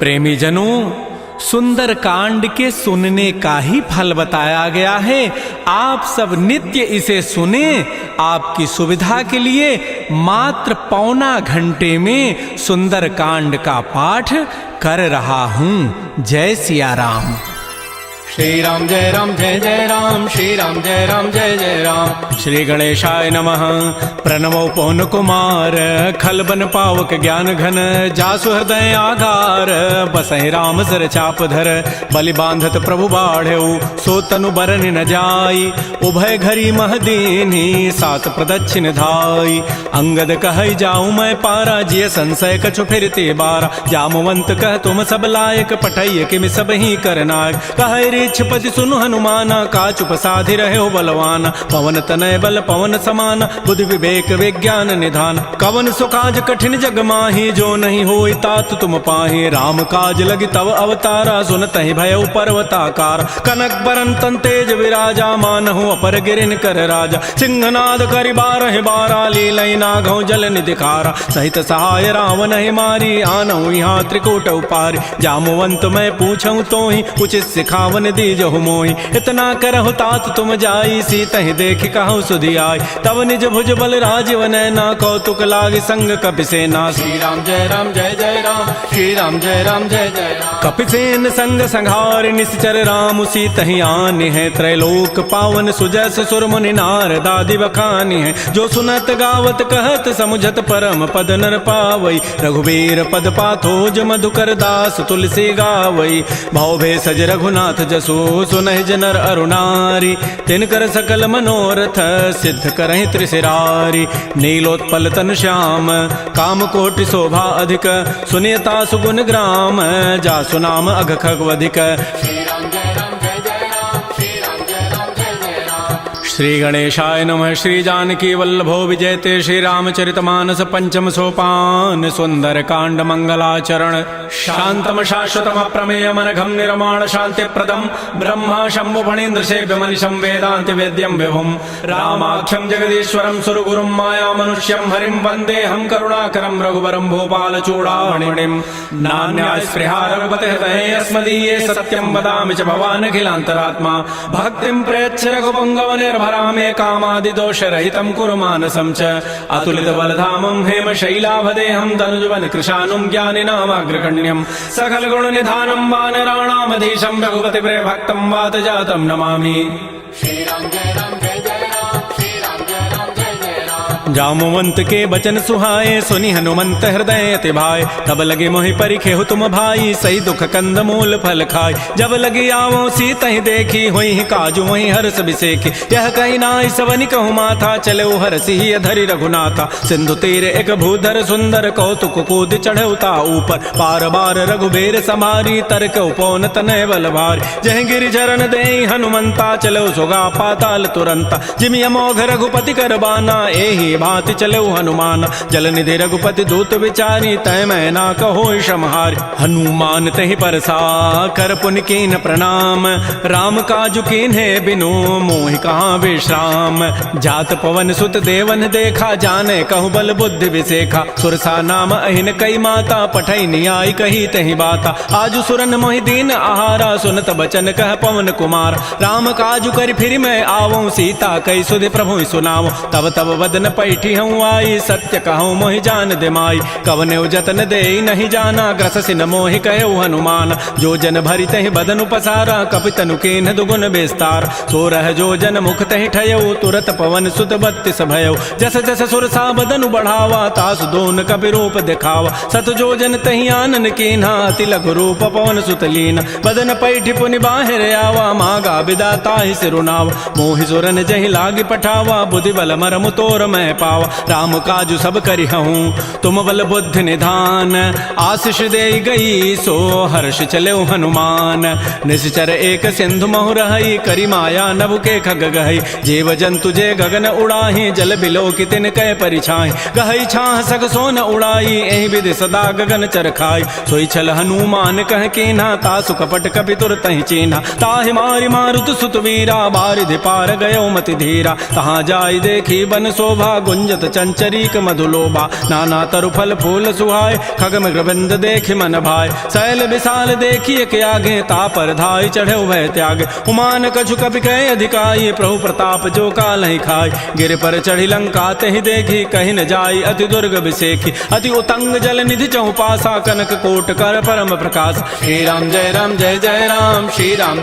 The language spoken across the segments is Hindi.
प्रेमी जनों, सुंदर कांड के सुनने का ही फल बताया गया है। आप सब नित्य इसे सुने। आपकी सुविधा के लिए मात्र पौना घंटे में सुंदर कांड का पाठ कर रहा हूं। जय सिया राम। श्री राम जय राम जय जय राम, श्री राम जय राम जय जय राम। श्री गणेशाय नमः। प्रणवो पवन कुमार, खलबन पावक ज्ञान घन, जासु हृदय आगार, बसहि राम सर चाप धर, बलि बांधत प्रभु बाढ़ऊ, सो तनु बरन न जाई, उभय घरी महदीनी, सात प्रदक्षिण धाई। अंगद कहै जाऊं मैं पारा, जिय संशय कछु फिरते बारा, जामवंत कह तुम सब लायक, पठैय किमि सब ही करनायक। कहै पति सुनु हनुमाना, काचुप साधि रहे हो बलवाना, पवन तनय बल पवन समाना, बुद्धि विवेक विज्ञान निधान। कवन सुकाज कठिन जग माही, जो नहीं होई तात तुम पाही, राम काज लगी तव अवतारा, सुनतहि भयउ पर्वताकार। कनक बरन तन तेज विराजा, मानहु अपर गिरिन कर राजा, सिंहनाद करि बारहि बारा, लीलई नागौ जल निधिखारा। सहित सहाय रावण ही मारी, आनहु यहाँ त्रिकूट उपारी, जामवंत मैं पूछऊं तो ही, उचित सिखावन दीजहु मोहि। इतना करहु तात तुम जाई, सीतहि देखि कहु सुधि आई, तब निज भुज बल राजीव नैना, कौतुक लागी संग कपिसेना। श्री राम जय राम जय जय राम, श्री राम जय राम जय जय राम। कपिसेन संग संहार, निश्चर राम सीतहि आनि है, त्रैलोक पावन सुजस सुर मुनि नारद आदि बखानि है। जो सुनत गावत कहत समुझत परम पद नर पावई, रघुबीर पद पाथोज मधुकर दास तुलसी गावई। भव सज रघुनाथ जसु सुनहि जनर अरुणारी, तिनकर सकल मनोरथ सिद्ध करहि त्रिशिरारी। नीलोत्पल तन श्याम, काम कोटि शोभा अधिक, सुनियता सुगुण ग्राम, जासु नाम अघ खगवधिक। श्री राम जय राम जय जय राम, श्री राम जय राम जय जय राम। श्री गणेशाय नमः। श्री जानकी वल्लभो विजयते, श्री रामचरितमानस पंचम सोपान, सुंदर कांड मंगलाचरण। शांतम शाश्वतम प्रमेयम अनघम निर्माण शांति प्रदम, ब्रह्मा शंभु फणीन्द्र सेव्य मनिषं वेदांति वेद्यम विभुम, रामाख्यम जगदीश्वरम सुरगुरुम माया मनुष्यम हरिम वंदे हम करुणाकरम रघुवरम भूपाल चूड़ामणिम। नान्या स्पृहा रघुपते हृदये अस्मदीये, सत्यम वदामि च भवान् अखिलान्तरात्मा, भक्तिं प्रयच्छ रघुपुंगव निर्भरामे, कामादि दोष रहितं कुरु मानसं च। अतुलित बलधामं हेम शैलाभदेहं, तनुजवन कृशानुं ज्ञानिनामाग्रगण्यं, सकल गुण निधानं वानराणामधीशं, रघुपति प्रिय भक्तं वात जातं नमामि। श्री राम जय राम जय जय राम, श्री राम जय राम जय जय राम। जामवंत के बचन सुहाए, सुनि हनुमंत हृदय अति भाए, तब लगे मोहि परिखेहु तुम भाई, सही दुख कंद मूल फल खाय। जब लगी आवो सीतहि देखी, होई काजू वही हर्ष बिसेखी, यह कही नाई सवनि कहु माथा, चले हरसि धरि रघुनाथा। सिंधु तीर एक भूधर सुंदर, कौतुक कूद चढ़ौता ऊपर, पार बार रघुबीर समारी, तरक उपौन तनय बल भारी। जह गिरि चरण देहि हनुमंता, चलो सुगा पाताल तुरंता, जिमि अमोघ रघुपति कर बाना, एहि भांति चलो हनुमान। जल निधि रघुपति दूत विचारी, तय मैं ना कहो क्षमहारी। हनुमान तहि परसा कर पुनि कीन प्रणाम, राम काजु कीन्हे बिनु मोहि कहाँ विश्राम। जात पवन सुत देवन देखा, जाने कहु बल बुद्धि विसेखा, सुरसा नाम अहिन कई माता, पठै नियाई कही तहि बाता। आजु सुरन मोहि दीन आहारा, सुनत बचन कह पवन कुमार। राम काजु कर फिर मैं आवऊं, सीता कई सुधि प्रभु सुनाओ। तब तब वदन पैठी हूँ आई, सत्य कहूँ मोहि जान दिमाई। कवने जतन दे नहीं जाना, ग्रस न मोहि कहे हनुमान। जो जन भरि तहि बदनु पसारा, कपितनु कीन्ह दुगुन विस्तार। सो रह जो जन मुख तहि ठयऊ, तुरत पवन सुत बत्तिस भयऊ। जस जस सुरसा बदनु बढ़ावा, तासु दोन कपि रूप दिखावा। सत जो जन तहि आनन कीन्हा, अति लघु रूप पवन सुत लीन। बदन पैठि पुनि बाहिर आवा, मागा बिदा ताहि सिरुनावा। मोहि सुरन जहि लागी पठावा, बुद्धि बल मरमु तोर मैं पावा। राम काजु सब करिहूँ, तुम बल बुद्धि निधान। आशीष दे गई सो हर्ष चले हनुमान। निश्चर एक सिंधु महु रही, करी माया नभ के खग गहई। जीव जंतु जे गगन उड़ाही, जल बिलो की तिन कै परिछाई। गहई छाह सग सोन उड़ाई, एहि विधि सदा गगन चरखाई। सोई छल हनुमान कह कीन्हा, तासु कपट कपि तुरतहि चीन्हा। ताहि मारि मारुत सुत वीरा, बारिधि पार गयो मति धीरा। तहाँ जाई देखी बन शोभा, गुंजत चंचरीक मधुलोभा नाना तरु फल फूल सुहाय खगम ग्रबंद देख मन भाय शैल विशाल देखिए के आगे तापर धाय चढ़े भय त्याग उमान कछु कपि कह अधिकाई प्रभु प्रताप जो काल ही खाय गिर पर चढ़ी लंका ही देखी कहीं न जाई अति दुर्ग विषेखी अति उतंग जल निधि चौपासा कनक कोट कर परम प्रकाश श्री राम जय जय राम श्री राम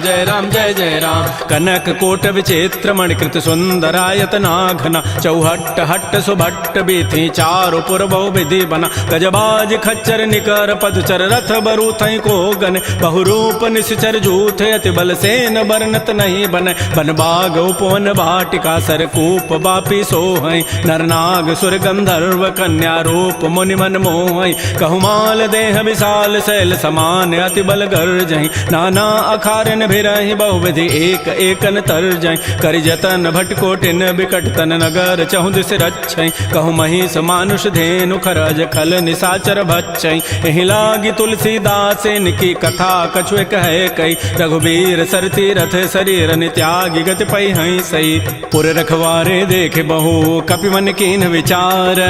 जय जय राम कनक कोट विचित्र मणिकृत सुंदरायत नाघना चौहट्ट हट्ट सुभट्ट बीथी चारु पुर बहु विधि बना गजबाज खच्चर निकर पदचर रथ बरु थई को गन बहुरूप निश्चर जूथ अति बल सेन बरनत नहीं बन बन बाग उपवन बाटिका सरकूप बापी सोहै नरनाग सुर गंधर्व कन्या रूप मुनि मन मोहै कहुमाल देह विशाल शैल समान अति बल गर्जहि नाना अखारन भिरहि बहुविधि एक एकन तरजहि करि जतन भटकोटिन बिकट तन नगर चहुदिस रक्षै कहु महिष मानुष धेनु खरज खल निशाचर भक्षै एहि लागी तुलसीदास इनकी कथा कछु कहे कई रघुबीर सरती रथ शरीर त्यागी गति पै हई सही पुर रखवारे देख बहु कपि मन कीन विचार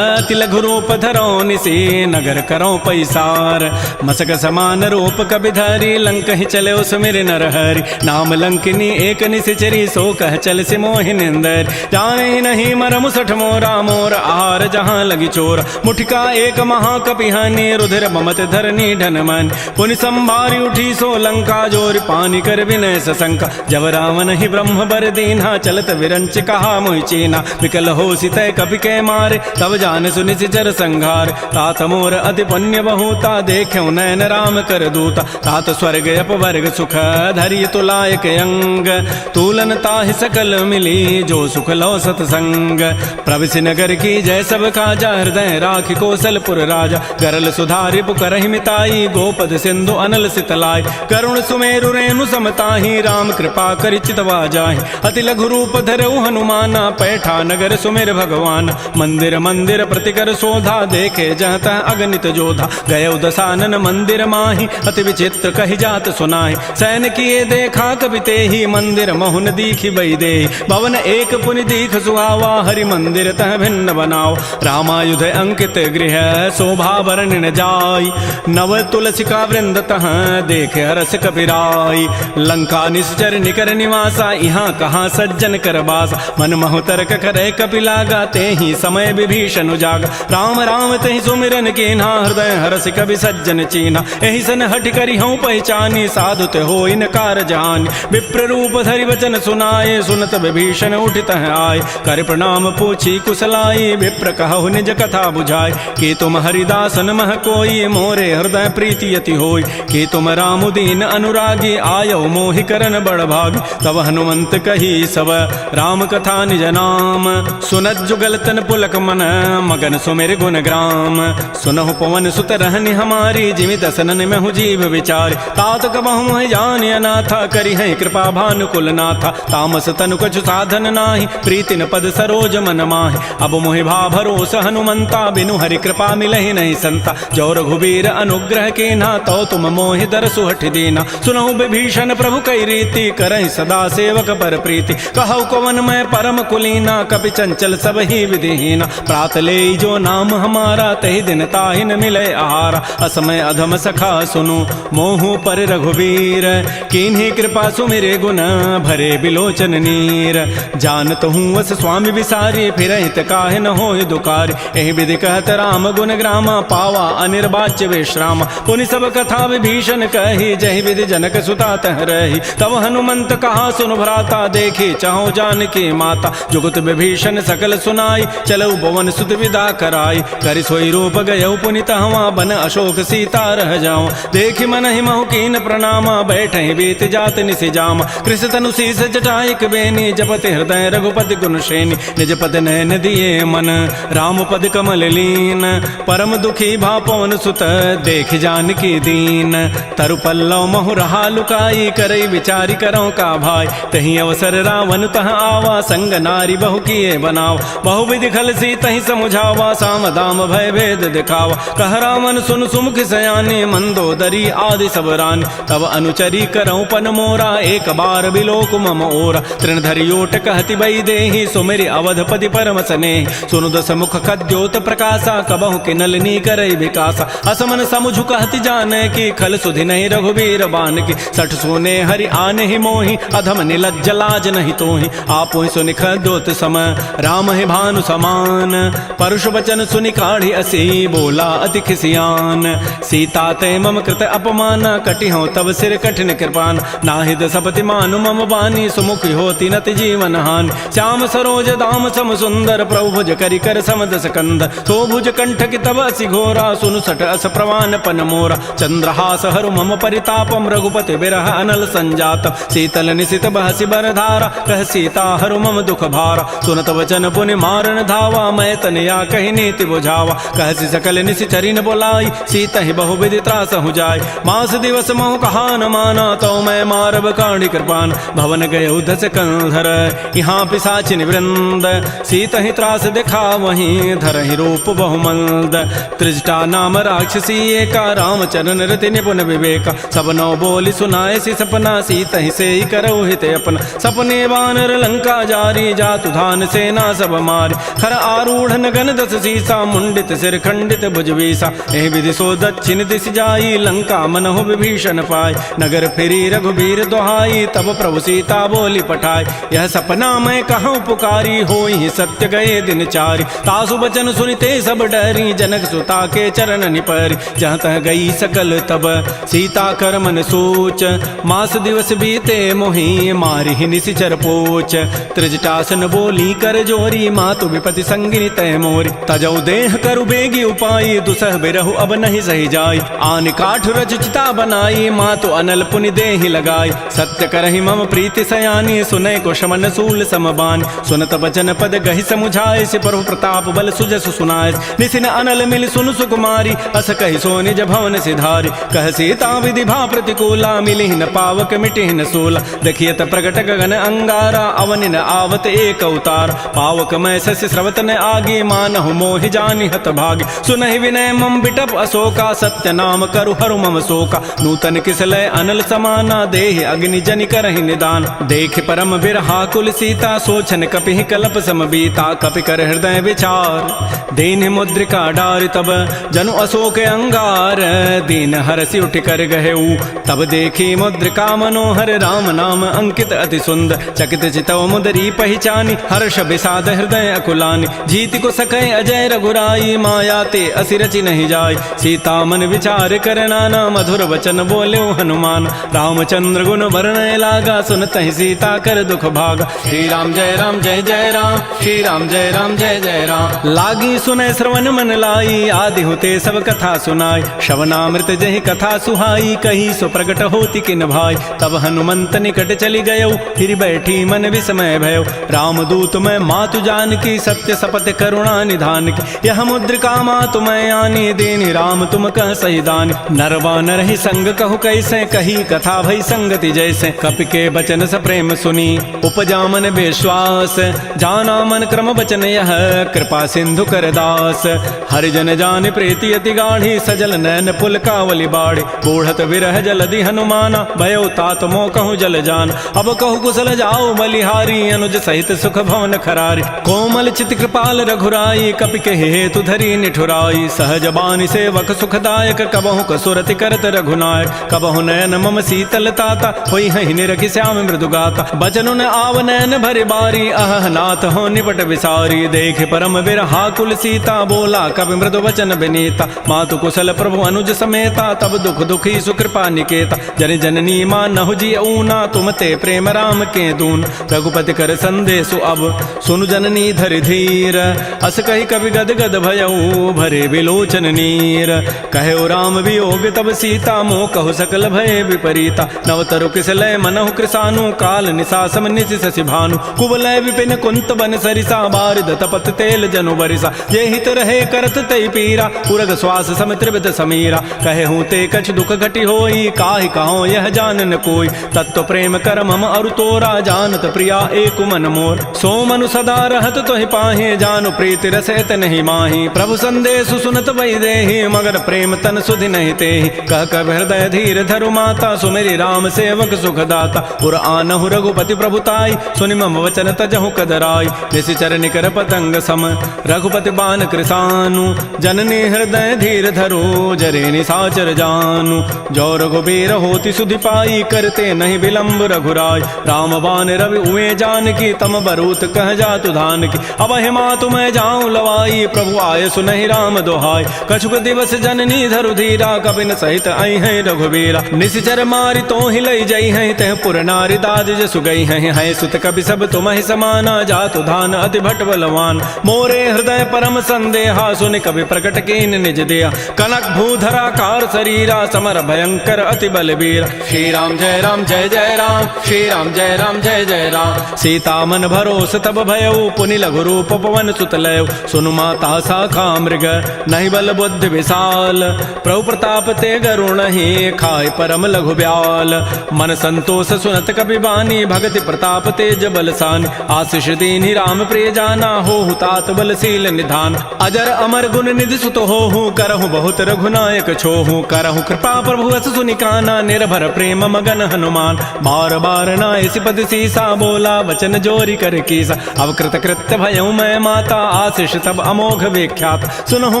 तिलघु रूप धरो निसी नगर करो पैसार मसक समान रूप कपि धरी लंक ही चले सुमिर नर हरि नाम लंकिनी एक निशिचरी सो कह चल से मोहिनिंदर जाने नहीं मरम सठ मोरा मोर आहार जहाँ लगी चोर मुठिका एक महाकपिहानी रुधिर ममत धरनी ढन मन पुनि संभारी उठी सो लंका जोर पानी कर विनय सशंका जब रावण ही ब्रह्म बर दीन्हा चलत विरंच कहा मोहि चीना विकल हो सितय कपि के मारे तब जान सुनि सिचर संघार तात मोर अति पुण्य बहुता देख्यो नयन राम कर दूता तात स्वर्ग अपवर्ग सुख धरिय तुलायक अंग तूलन ताहि सकल मिली जो सुख लो सतसंग प्रविशि नगर की जय सब काजा हृदय राखि कौशलपुर राजा गरल सुधारि पुकरहि मिताई गोपद सिंधु अनल सितलाय करुण सुमेरु रेणु समताहि राम कृपा करि चितवा जाहि अति लघु रूप धरऊ हनुमाना पैठा नगर सुमेर भगवान मंदिर मंदिर प्रतिकर शोधा देखे जहत अगणित जोधा गय दसानन मंदिर माहि अति विचित्र कहि जात सुनाहि सैन किए देखा कवि तेहि मंदिर महुन दीखि बई दे भवन एक पुनि दीख सुहावा हरि मंदिर तह भिन्न बनाओ रामायुध अंकित गृह शोभा वर्णन जाय नव तुलसिका वृंद तह देखे हरस कपिराय लंका निश्चर निकर निवासा यहाँ कहाँ सज्जन कर बासा मन महु तर्क करे कपि लागा तेहि समय विभीषण जागा राम राम तेहि सुमिरन कीन्हा हृदय हरस कवि सज्जन चीन्हा एहि सन हटि करि हूँ पहचानी साधु ते हो इनकार जानी विप्र रूप धरि वचन सुनाए सुनत विभीषण उठित आय कर प्रणाम पूछी कुशलाई विप्र कहु निज कथा बुझाय कि तुम हरिदासन मह कोई मोरे हृदय प्रीति यति होय कि तुम राम दीन अनुरागी आयो मोहि करन बड़ भाग तब हनुमंत कही सब राम कथा निज नाम सुनत जुगल तन पुलक मन मगन सुमेर गुण ग्राम सुनहु पवन सुत रहनि हमारी जिमि दसनन में हूँ जीव विचार तात कबहु जान अनाथा करी है कृपा भानुकुल नाथा तामस तनु कछु साधन नाही प्रीति न पद सरोज मन माहि अब मोहि भा भरोस हनुमंता बिनु हरि कृपा मिलहि नहीं संता जो रघुबीर अनुग्रह के ना तो तुम मोहि दर सुहठ दीना सुनहु विभीषण प्रभु कई रीति करहि सदा सेवक पर प्रीति कहु कवन मैं परम कुलीना कपि चंचल सब ही विधिहीना प्रात ले जो नाम हमारा तहि दिन ताहि न मिले आहारा असमय अधम सखा सुनु मोहु पर रघुबीर किन्हीं कृपा सुमिरे गुण भरे बिलोचन नीर जानत हूँ वस स्वामी विसारी फिर हित काहे न होय दुकार एहि विधि कहत राम गुण ग्रामा पावा अनिर्वाच्य विश्राम पुनि सब कथा विभीषण कही जहि विधि जनक सुता तह रही तब हनुमंत कहा सुन भ्राता देखी चाहो जानकी माता जुगत विभीषण सकल सुनाई चलो भवन सुत विदा कराई करि सोई रूप गयौ पुनि तहवा बन अशोक सीता रह जाऊं देखि मन ही महु कीन प्रणामा बैठे बीत जात निसि जामा कृष तनु शीस जटाइक बेनी जपति हृदय रघुपति गुण श्रेणी निज पद नयन दिए मन राम पद कमल लीन परम दुखी भा पवन सुत देख जानकी दीन तरु पल्लव महु रहा लुकाई करई विचारी करो का भाई तही अवसर रावण तह आवा संग नारी बहु किए बनावा बहु विधि खल सी तही समुझावा साम दाम भय भेद दिखावा कह रावण सुन सुमुख सयानी मंदोदरी आदि सब रानी तब अनुचरी करऊं पन मोरा एक बार बिलोक मम ओरा तृण धरियोट कहति बई देहि सुमेरि अवधपति पर कर्म सने। सुनु दस मुख खद्योत प्रकाशा कबहु के नलिनी करई विकासा। असमन समुझु कहति जाने की खल सुधि नहीं रघुबीर बान की। सठ सोने हरि आने ही मोहि अधम निलज्ज लाज नहीं तोहि। आपो ही सुनि खद्योत सम राम ही भानु समान। परुष वचन सुनि काढ़ी असी बोला अति खिसियान। सीता ते मम कृत अपमान कटि हो तब सिर कठिन कृपान। नाहिद सपति मानु मम बानी सुमुखी होती नति जीवन हानि। श्याम सरोज दाम सम सुंदर प्रभु भुज करि कर समदस कंद। सो भुज कंठ की तब असि घोरा सुनु सट अस प्रवान पन मोरा। चंद्रहास हरु मम परितापम रघुपति बिरह अनल संजात। शीतल निशित बहसि बरधारा कह सीता हरु मम दुख भारा। सुनत वचन पुनि मारन धावा मैं तनया कहि नीति बुझावा। कहसि सकल निशि चरिन बोलाई सीता ही बहु विधि त्रास हो जाय। मास दिवस महु कहा न माना तो मैं मारब काढ़ी कृपान। भवन गए उधस कंधर यहाँ पिशाचिन वृंद। सीता ही त्रास दिखा वहीं धर ही रूप बहुमंद। त्रिजटा नाम राक्षसी एका रामचरण रति निपुण विवेका। सब नौ बोली सुनाए सी सपना सीता ही से ही करो हित अपना। सपने वानर लंका जारी जातु धान सेना सब मारी। खर आरूढ़ नगन दस सीसा मुंडित सिर खंडित भुजवीसा। एह विधि सो दक्षिण दिश जाई लंका मनहु विभीषण पाय। नगर फिरी रघुबीर दोहाई तब प्रभु सीता बोली पठाई। यह सपना मैं कहूँ पुकारी होई सत्य गए दिन चारि। तासु बचन सुनिते सब डरी जनक सुता के चरण निपरि। जहाँ तह गई सकल तब सीता कर मन सोच। मास दिवस बीते मोहि मारि निशिचर पोच। त्रिजटासन बोली कर जोरी मातु विपति संगिनी तय मोरी। तजौ देह करु बेगी उपाई दुसह बिरहु अब नहीं सही जाई। आन काठ रचिता बनाई मातु अनल पुनि देहि लगाई। सत्य करहि मम प्रीति सयानी सुनय को शमन सूल समबान। सुनत बचन पद गहि समुझाए से प्रभु प्रताप बल सुजस सुनाय। निसिन अनल मिल सुन सुकुमारी अस कहि सो निज भवन सिधारी। कह सीता विधि भा प्रतिकूला मिलिहि न पावक मिटिहि न सूला। देखियत प्रगट गगन अंगारा अवनि न आवत एक अवतार। पावक मैं शशि स्रवत न आगे मानहु मोहि जानि हत भागी। सुनहि विनय मम बिटप अशोका सत्य नाम करु हरु मम शोका। नूतन किसलय अनल समाना देहि अग्नि जनि करहि निदान। देख परम बिरहा कुल सीता सोचन कपिहि कलप सम बीता। कपि कर हृदय विचार दीन मुद्रिका डार तब जनु अशोक अंगार। दीन हरसि उठ कर गहेऊ तब देखी मुद्रिका मनोहर। राम नाम अंकित अति सुंदर चकित चितव मुदरी पहचानी। हर्ष विषाद हृदय अकुलानी जीति को सकै अजय रघुराई। माया ते असि रचि नहीं जाय सीता मन विचार कर नाना। मधुर वचन बोले हनुमान रामचंद्र गुण वर्णय लागा। सुनत ही सीता कर दुख भागा। श्री राम जय राम जय जय राम। श्री राम जय राम जय जय राम। लागी सुनय श्रवण मन लाई आदि होते सब कथा सुनाई। श्रवणामृत जहि कथा सुहाई कही सो प्रगट होती किन भाई। तब हनुमंत निकट चली गयो फिर बैठी मन विस्मय भयो। रामदूत मैं मातु जान की सत्य सपथ करुणा निधान की। यह मुद्रिका मातु मैं आनी देनी राम तुम कह सही दानी। नरवा नर ही संग कहु कैसे कही कथा भई संगति जैसे। कपि के बचन स प्रेम सुनी उपजा मन विश्वास। जाना मन क्रम बचन यह कृपा सिंधु कर दास। हरिजन जान प्रीति अति गाढ़ी सजल नैन पुल कावली बाढ़ी। बूढ़त विरह जलधि हनुमाना भयो तात मो कहूँ जल जान। अब कहु कुशल जाओ बलिहारी अनुज सहित सुख भवन खरारी। कोमल चित कृपाल रघुराई कपि के हेतु धरी निठुराई। सहज बानी सेवक सुखदायक कबहु कसुरति करत रघुनायक। कबहु नयन मम शीतल ताता होई हहि निरखि श्याम मृदु गाता। बचनु न आव नयन भरि बारी अह नाथ हो निपट विसारी। देख परम बिरहा कुल सीता बोला कवि मृदु वचन विनीता। मातु कुशल प्रभु अनुज समेता तब दुख दुखी सुकृपा निकेता। जन जननी मानहु जी ऊना तुम ते प्रेम राम के दून। रघुपति कर संदेशु अब सुनु जननी धरि धीर। अस कहि कवि गद गद भयऊ भरे विलोचन नीर। कहे राम वियोग तब सीता मोह कहु सकल भय विपरीता। नवतरु किसलय मनहु कृसानु काल निशासम निशि शशि भानु। कुवलय विपिन कुंत बन सरिसा बारिद तपत तेल जनु बरिसा। ये हित रहे करत तई पीरा उरग श्वास सम त्रिविध समीरा। कहे हूँ ते कछ दुख घटी होई काहि कहो यह जान न कोई। तत्व प्रेम कर मम अरु तोरा जानत प्रिया एक मन मोर। सो मनु सदा रहत तोहि पाहे जानु प्रीति रसैत नहीं माही। प्रभु संदेश सुनत बई देहि मगर प्रेम तन सुधि नहीं तेहि। कह कब हृदय धीर धरु माता सुमेरि राम सेवक सुखदाता। पुर आनहु रघुपति प्रभुताई सुनि मम वचन तजहु कदराई। निशि निश्चर निकर पतंग सम रघुपति बान कृसानु जननी हृदय धीर धरो जरे निशाचर जानु जो रघुबीर होति सुधि पाई करते नहीं विलंब रघुराय राम बान रवि उए जान की तम बरूत कह जातु धान की अब हिमा तुम्हें जाऊं लवाई प्रभु आय सुनहि राम दोहाय कछुक दिवस जननी धरु धीरा कबिन सहित आई है रघुबीरा निश्चर मारी तो ही लई जई है तह पुर नारी दाद जसु गई है सुत कवि सब तुम्हें समाना जातु धान अति भट बलवान मोरे हृदय परम संदेहा सुन कवि प्रकट कीन निज दिया कनक भूधरा कार शरीरा समर भयंकर अति बलबीर श्री राम जय राम जय जय राम श्री राम जय राम जय जय राम सीता मन भरोस तब भयउ पुनि लघु रूप पवन सुत लय सुनु माता शाखा मृग नहीं बल बुद्धि विशाल प्रभु प्रताप ते गरुण ही खाय परम लघु ब्याल मन संतोष सुनत कपि बानी भगति प्रताप तेज बलसान आशीष दीनि राम प्रिय जाना हो तात बलशील निधान अजर अमर गुण निधि सुत हो करहु बहुत रघुनायक छोहु करहु कृपा प्रभु अस सुनिकाना निर्भर प्रेम मगन हनुमान बार बार नायसी पद सीसा बोला वचन जोरी कर कीसा अब कृत कृत्य भयउ मैं माता आशीष तब अमोघ विख्यात सुनहु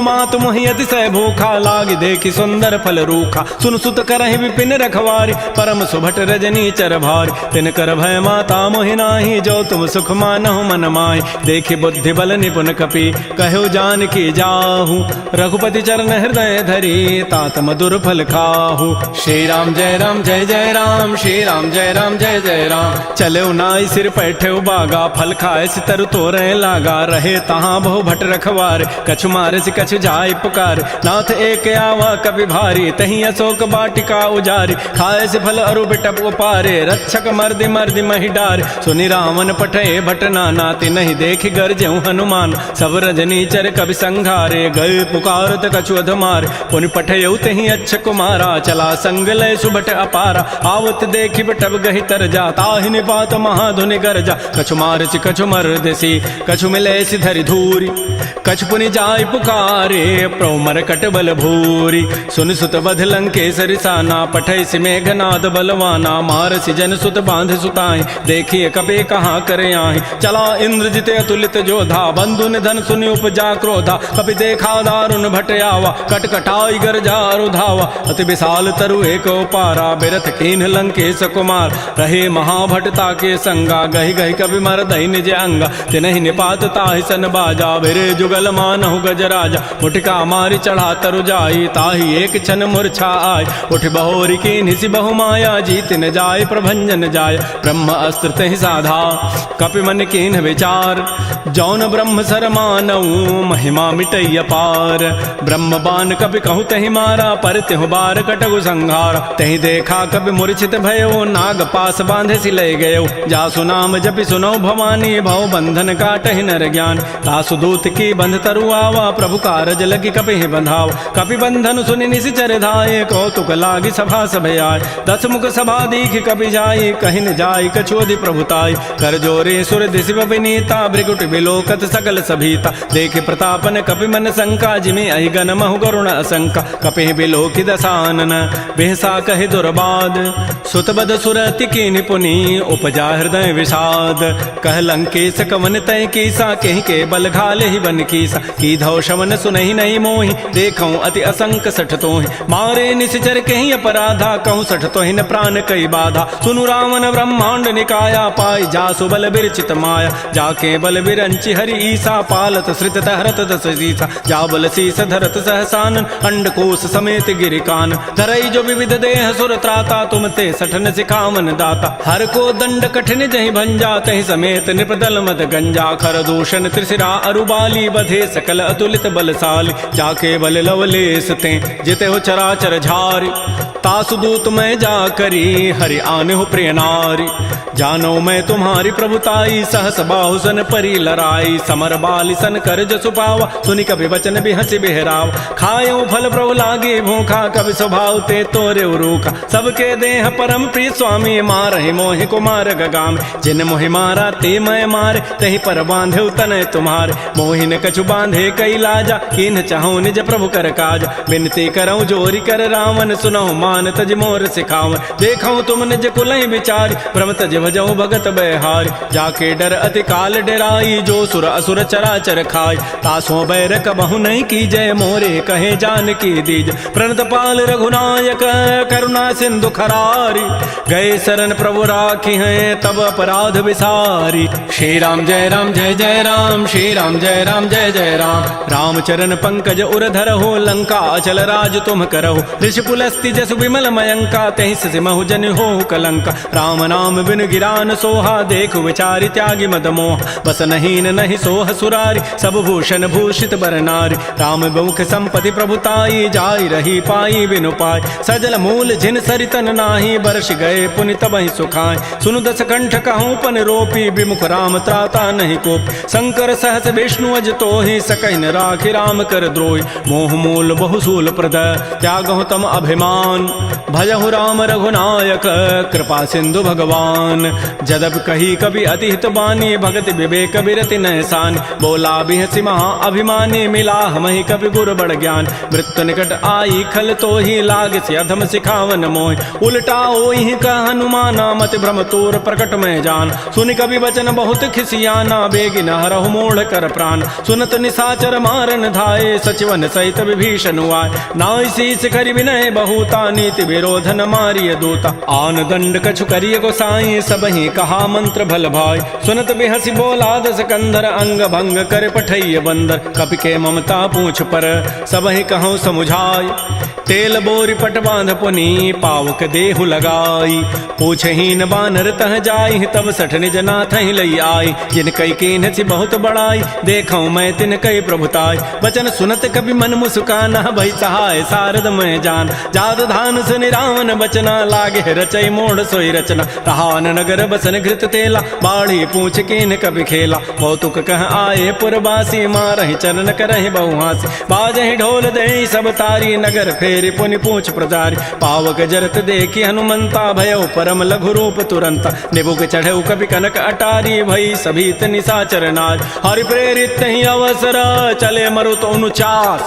मात मोहि अतिशय भूखा लागी देखी सुंदर फल रूखा सुन सुत करहि विपिन रखवारी परम सुभट रजनी चर भारी तिन कर भय माता मोहि नाही जो तुम सुख मानहु मन माहि देखि बुद्धि बल निपुन कपि कहो जान की जाहु रघुपति चरण हृदय धरी तात मधुर फल खाहु श्री राम जय राम जय जय राम श्री राम जय राम जय जय राम चले नाई सिर पैठे बागा फल खाए सितर तोरे लागा रहे तहाँ बहु भट रखवार कछु मारे से कछु जाय पुकार नाथ एक आवा कवि भारी तही अशोक बाटिका उजारी खाए से फल अरु बिटप उपारे रक्षक मर्दि मर्दि मही डार सुनि रावण पठे भट नाना ति नहीं देख गरजेउ हनुमान सब रजनी चर कवि संघारे गए पुकारत कछु अधमार पुनि पठेउ तही अच्छ कुमारा चला संग लय सुभट अपारा आवत देखि बटब गहि तर जा ताहि निपात महाधुनि गरजा कछु मारचि कछु मर्दसी कछु मिले धरि धूरी कछु पुनि जाय पुकारे प्रौमर कट बल भूरी सुन सुत बध लंकेसरि साना पठै सि मेघनाद बलवाना मारसि जन सुत बांध सुताई देखिए कबे कहाँ करे आहि चला इंद्रजित अतुलित जोधा बंधु निधन सुनि उपजा क्रोधा कपि देखा दारुण भट आवा कटकटाई गरजा रुधावा अति विशाल तरु एक पारा बिरथ कीन्ह लंकेश कुमार रहे महाभटता के संगा गहि गहि कवि मर दहि निज अंगा तिनहि निपात ताहि सन बाजा बिरे जुगल मानहु गजराजा मुटिका मारी चढ़ा तरु जाई ताहि एक क्षण मूर्छा आय उठ बहोरी की निसि बहु माया जीत न जाय प्रभंजन जाय ब्रह्म अस्त्र तहि साधा कपि मन कीन्ह विचार जौन ब्रह्म सर मानऊ महिमा मिटैय पार ब्रह्म बान कपि कहु तहि मारा पर तिहु बार कटगु संहार तहि देखा कपि मूर्छित भयो नाग पास बांधे सि लय गयो जासु नाम जपि सुनो भवानी भव बंधन काटहि नर ज्ञान तासु दूत की बंध तरु आवा प्रभु कारज लगी कपि बंधाव कपि बंधन सुनि निशिचर धाये कौतुक लागी सभा सभय आय 10 मुख सभा दीख कपि जाई कहि न जाई कछोदि प्रभुताई कर जोरे सुर दिशि विनीता भृगुट बिलोकत सकल सभीता देखे प्रतापन कपि मन शंका जिमि अहि गण महु करुण असंका कपि बिलोकि दसानन बेहसा कहि दुर्बाद सुतबद सुरति की निपुनि उपजा हृदय विषाद कह लंकेश कवन तय कीसा कहीं के बल घाले ही बन कीसा की धौ शवन सुनहि नहीं मोहि देखऊं अति असंक सठ तोहि मारे निश्चर कहीं अपराधा कहूँ सठ तोहि न प्राण कई बाधा सुनु रावण ब्रह्मांड निकाया पाई जासु बल बिरचित माया जाके बल बिरंचि हरि ईसा पालत श्रित हरत दस सीसा जा बल शीस धरत सहसानन अंडकोश समेत गिरिकान धरई जो विविध देह सुर त्राता तुम ते सठन सिखावन दाता हर को दंड कठिन जहि भंजा तहि समेत निपदल मद गंजा खर दूषण त्रिशिरा अरुबाली बधे सकल अतुलित बलशाली जाके बल लवलेस ते जिते हो चराचर झारी तासु दूत मैं जा करी हरि आने हो प्रिय नारी जानो मैं तुम्हारी प्रभुताई सहस बाहु सन परी लराई समर बाली सन कर जसु पावा सुनि कभी वचन भी हंसी बिहराव खायो फल प्रभु लागे भूखा कभी स्वभाव ते तोरे रूखा सबके देह परम प्रिय स्वामी मारहि मोहि कुमार गगाम जिन मोहि मारा ते मैं मारे तहि पर बांधे तनय तुम्हारे मोहि न कछु बांधे कई लाजा किन चाहूं निज प्रभु कर काज बिनती करऊं जोरी कर रावण सुनहु हनुमान तज मोर सिखाव, देखऊं तुम निज कुलहि विचार, भ्रम तज भजऊ भगत बैहार, जाके डर अति काल डराई, जो सुर असुर चराचर खाय, तासों बैर कबहु नहीं की जय, मोरे कहे जान की दीज, प्रणत पाल रघुनायक करुणा सिंधु खरारी, गए शरण प्रभु राखी हैं तब अपराध विसारी। श्री राम जय जय राम, श्री राम जय जय राम, रामचरण पंकज उर धरहो, लंका अचल राज तुम करहो, ऋषि पुलस्ति जसु विमल मयंका, तहि सिमहु जन हो कलंका, राम नाम बिन गिरान सोहा, देखु विचारि त्यागी मद मोह, बस नहीं नहीं सोह सुरारी, सब भूषण भूषित बर नारी, राम मुख संपत्ति प्रभुताई, जाय रही पाई बिनु पाय, सजल मूल जिन सरितन नाही, बरस गए पुनि तबहि सुखाय, सुनु दस कंठ कहूँ पन रोपी, विमुख राम त्राता नहीं कोप, शंकर सहस विष्णु अज तोहि, सकहि न राखि राम कर द्रोहि, मोह मूल बहुसूल प्रद त्यागहु तम अभिमान, भजहु राम रघुनायक कृपा सिंधु भगवान, जदब कही कवि अति हित बानी, भगति विवेक बिरति नैसान, बोला बिहसि महा अभिमानी, मिला हमहि कवि गुर बड़ ज्ञान, मृत्यु निकट आई खल तोहि, लाग से अधम सिखावन मोहि, उल्टा ओहि का हनुमाना, मत भ्रम तोर प्रकट में जान, सुनि कवि वचन बहुत खिसियाना, बेगी न हरहु मोढ़ कर प्राण, सुनत निसाचर मारन धाये, सचिवन सहित विभीषण आए, नाई शीस करि विनय बहुता, नीति विरोधन मारिय दूता, आन दंड कछु करिय गोसाई, सबहि कहा मंत्र भल भाई, सुनत बिहसि बोला दस कंधर, अंग भंग कर पठैय बंदर, कपि के ममता पूछ पर सबहि कहूँ समुझाय, तेल बोरी पट बांध पुनी पावक देहु लगाई, पूछहीन बानर तह जाई, तब सठ निज नाथ ही लई आई, जिन कई कीन सी बहुत बड़ाई, देखऊं मैं तिन कई प्रभुताई, वचन सुनत कभी मन मुस्काना, भई सहाय सारद मैं जान, जात धान सुनि रावण बचना, लागे रचई मोड़ सोई रचना, रहान नगर बसन घृत तेला, बाढ़ी पूछ कीन कभी खेला, कौतुक कह आए पुरवासी, मारहि चरण करहि बहुहासी, बाजहि ढोल दे सब तारी, नगर फेरि पुनि पूछ प्रजारी, पावक जरत देखी हनुमंता, भयो परम लघु रूप तुरंता, निबुक चढ़ऊ कभी कनक अटारी, भई सभीत निसाचर नार, हरि प्रेरित ही अवसर चले मरुत अनुचास,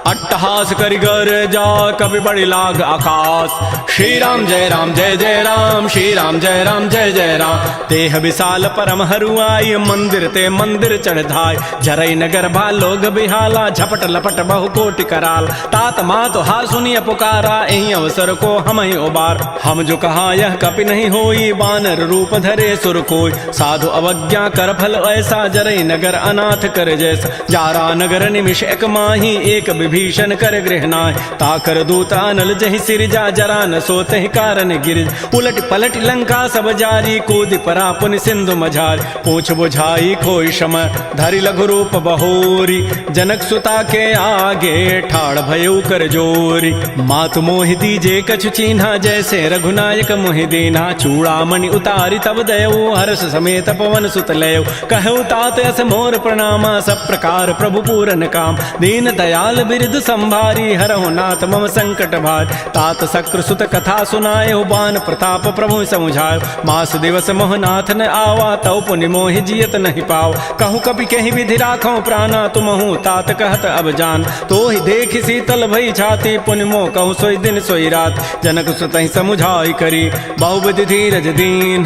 अट्टहास करि गर जा कभी बड़ी लाग आकाश, श्री राम जय जय राम, श्री राम जय जय राम, तेह विशाल परम हरुआई, मंदिर ते मंदिर चढ़ाई, जरई नगर भालोग बिहाला, झपट लपट बहु कोटि कराल, तात मात हार सुनिय पुकारा, एहि अवसर को हम ही उबार, हम जो कहा यह कपि नहीं होई, बानर रूप धरे सुर कोई, साधु अवज्ञा कर फल ऐसा, जरई नगर अनाथ कर जैसा, जारा नगर निमिष एक माही, एक विभीषण कर गृहनाय, ताकर दूता नल जहि सिरजा, जरा न सोते कारण गिर, उलट पलट लंका सब जारी, कूद परा पुनि सिंधु मझार, पूछ बुझाई खोई शम, धरि लघु रूप बहोरी, जनक सुता के आगे ठाड़ भयउ कर जोरी, मातु मोहि दीजे कछु चीन्हा, जैसे रघुनायक मोहि दीन्हा, चूड़ामणि उतारी तब दयऊ, हर्ष समेत पवन सुत लयऊ, कहऊ तात अस मोर प्रणामा, सब प्रकार प्रभु पूरन काम, दीन दयाल बिरद संभारी, हरहु नाथ मम संकट भार, तात सक्र सुत कथा सुनायो, बान प्रताप प्रभु समुझायो, मास दिवस मोहनाथ न आवा, तौ पुनि मोहि जियत नहीं पाव, कहूँ कपि कहीं विधि राखो प्राणा, तुमहु तात कहत अब जान, तो ही देख शीतल भई छाती, पुनि मोह कहूँ सोई दिन सोई रात, जनक सुतहि समुझाई करी, बहुविधि धीरज दीन,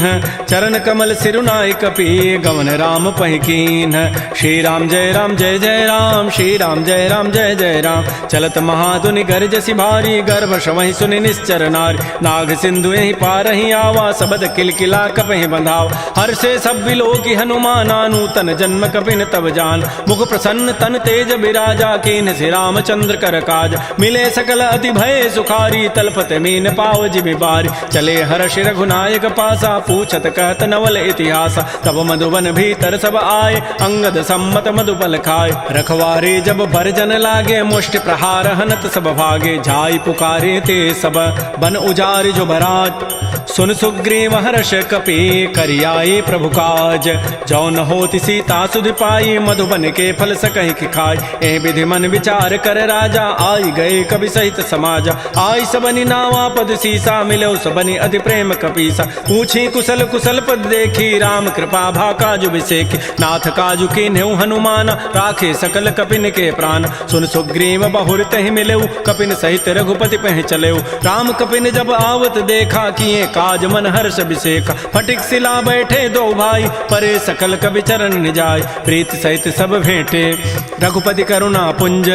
चरण कमल सिरुनाई कपि, गवन राम पहिकीन, श्री राम जय जय राम, श्री राम जय जय राम, चलत महाधुनि गर्जसि भारी, गर्भ शवहि सुनि निश्चर नारी, नाग सिंधु यही पारहि आवा, सबद किलकिला कपहि बंधाव, हर्षे सब विलोकि हनुमाना, नूतन जन्म कपिन तब जान, मुख प्रसन्न तन तेज बिराजा, कीन से रामचंद्र कर काज, मिले सकल अति भय सुखारी, तलपत मीन पाव जिमि बारी, चले हर्ष रघुनायक पासा, पूछत कहत नवल इतिहास, तब मधुबन भीतर सब आए, अंगद सम्मत मधुपल खाए, रखवारे जब बरजन लागे, मुष्टि प्रहार हनत सब भागे, जाई पुकारे ते सब बन उजारि जो भराज, सुन सुग्रीव हर्ष कपि करियाए प्रभु काज, जौन होति सीता सुधि पाई, मधुबन के फल सकहि कि खाई, ए विधि मन विचार कर राजा, आई गए कवि सहित समाजा, आई सबनि नावा पद सीसा, मिलो सबनि अति प्रेम कपीसा, पूछी कुशल कुशल पद देखी, राम कृपा भा काजु विसेखी, नाथ काजु कीन्हु हनुमान, राखे सकल कपिन के प्राण, सुन सुग्रीव सुग्रीव बहुर तहि मिलेऊ, कपिन सहित रघुपति पह चलेऊ। राम कपिन जब आवत देखा, किए काज मन हर्ष बिसेखा। फटिक सिला बैठे दो भाई, परे सकल कवि चरण निजाय। प्रीत सहित सब भेंटे, रघुपति करुणा पुंज।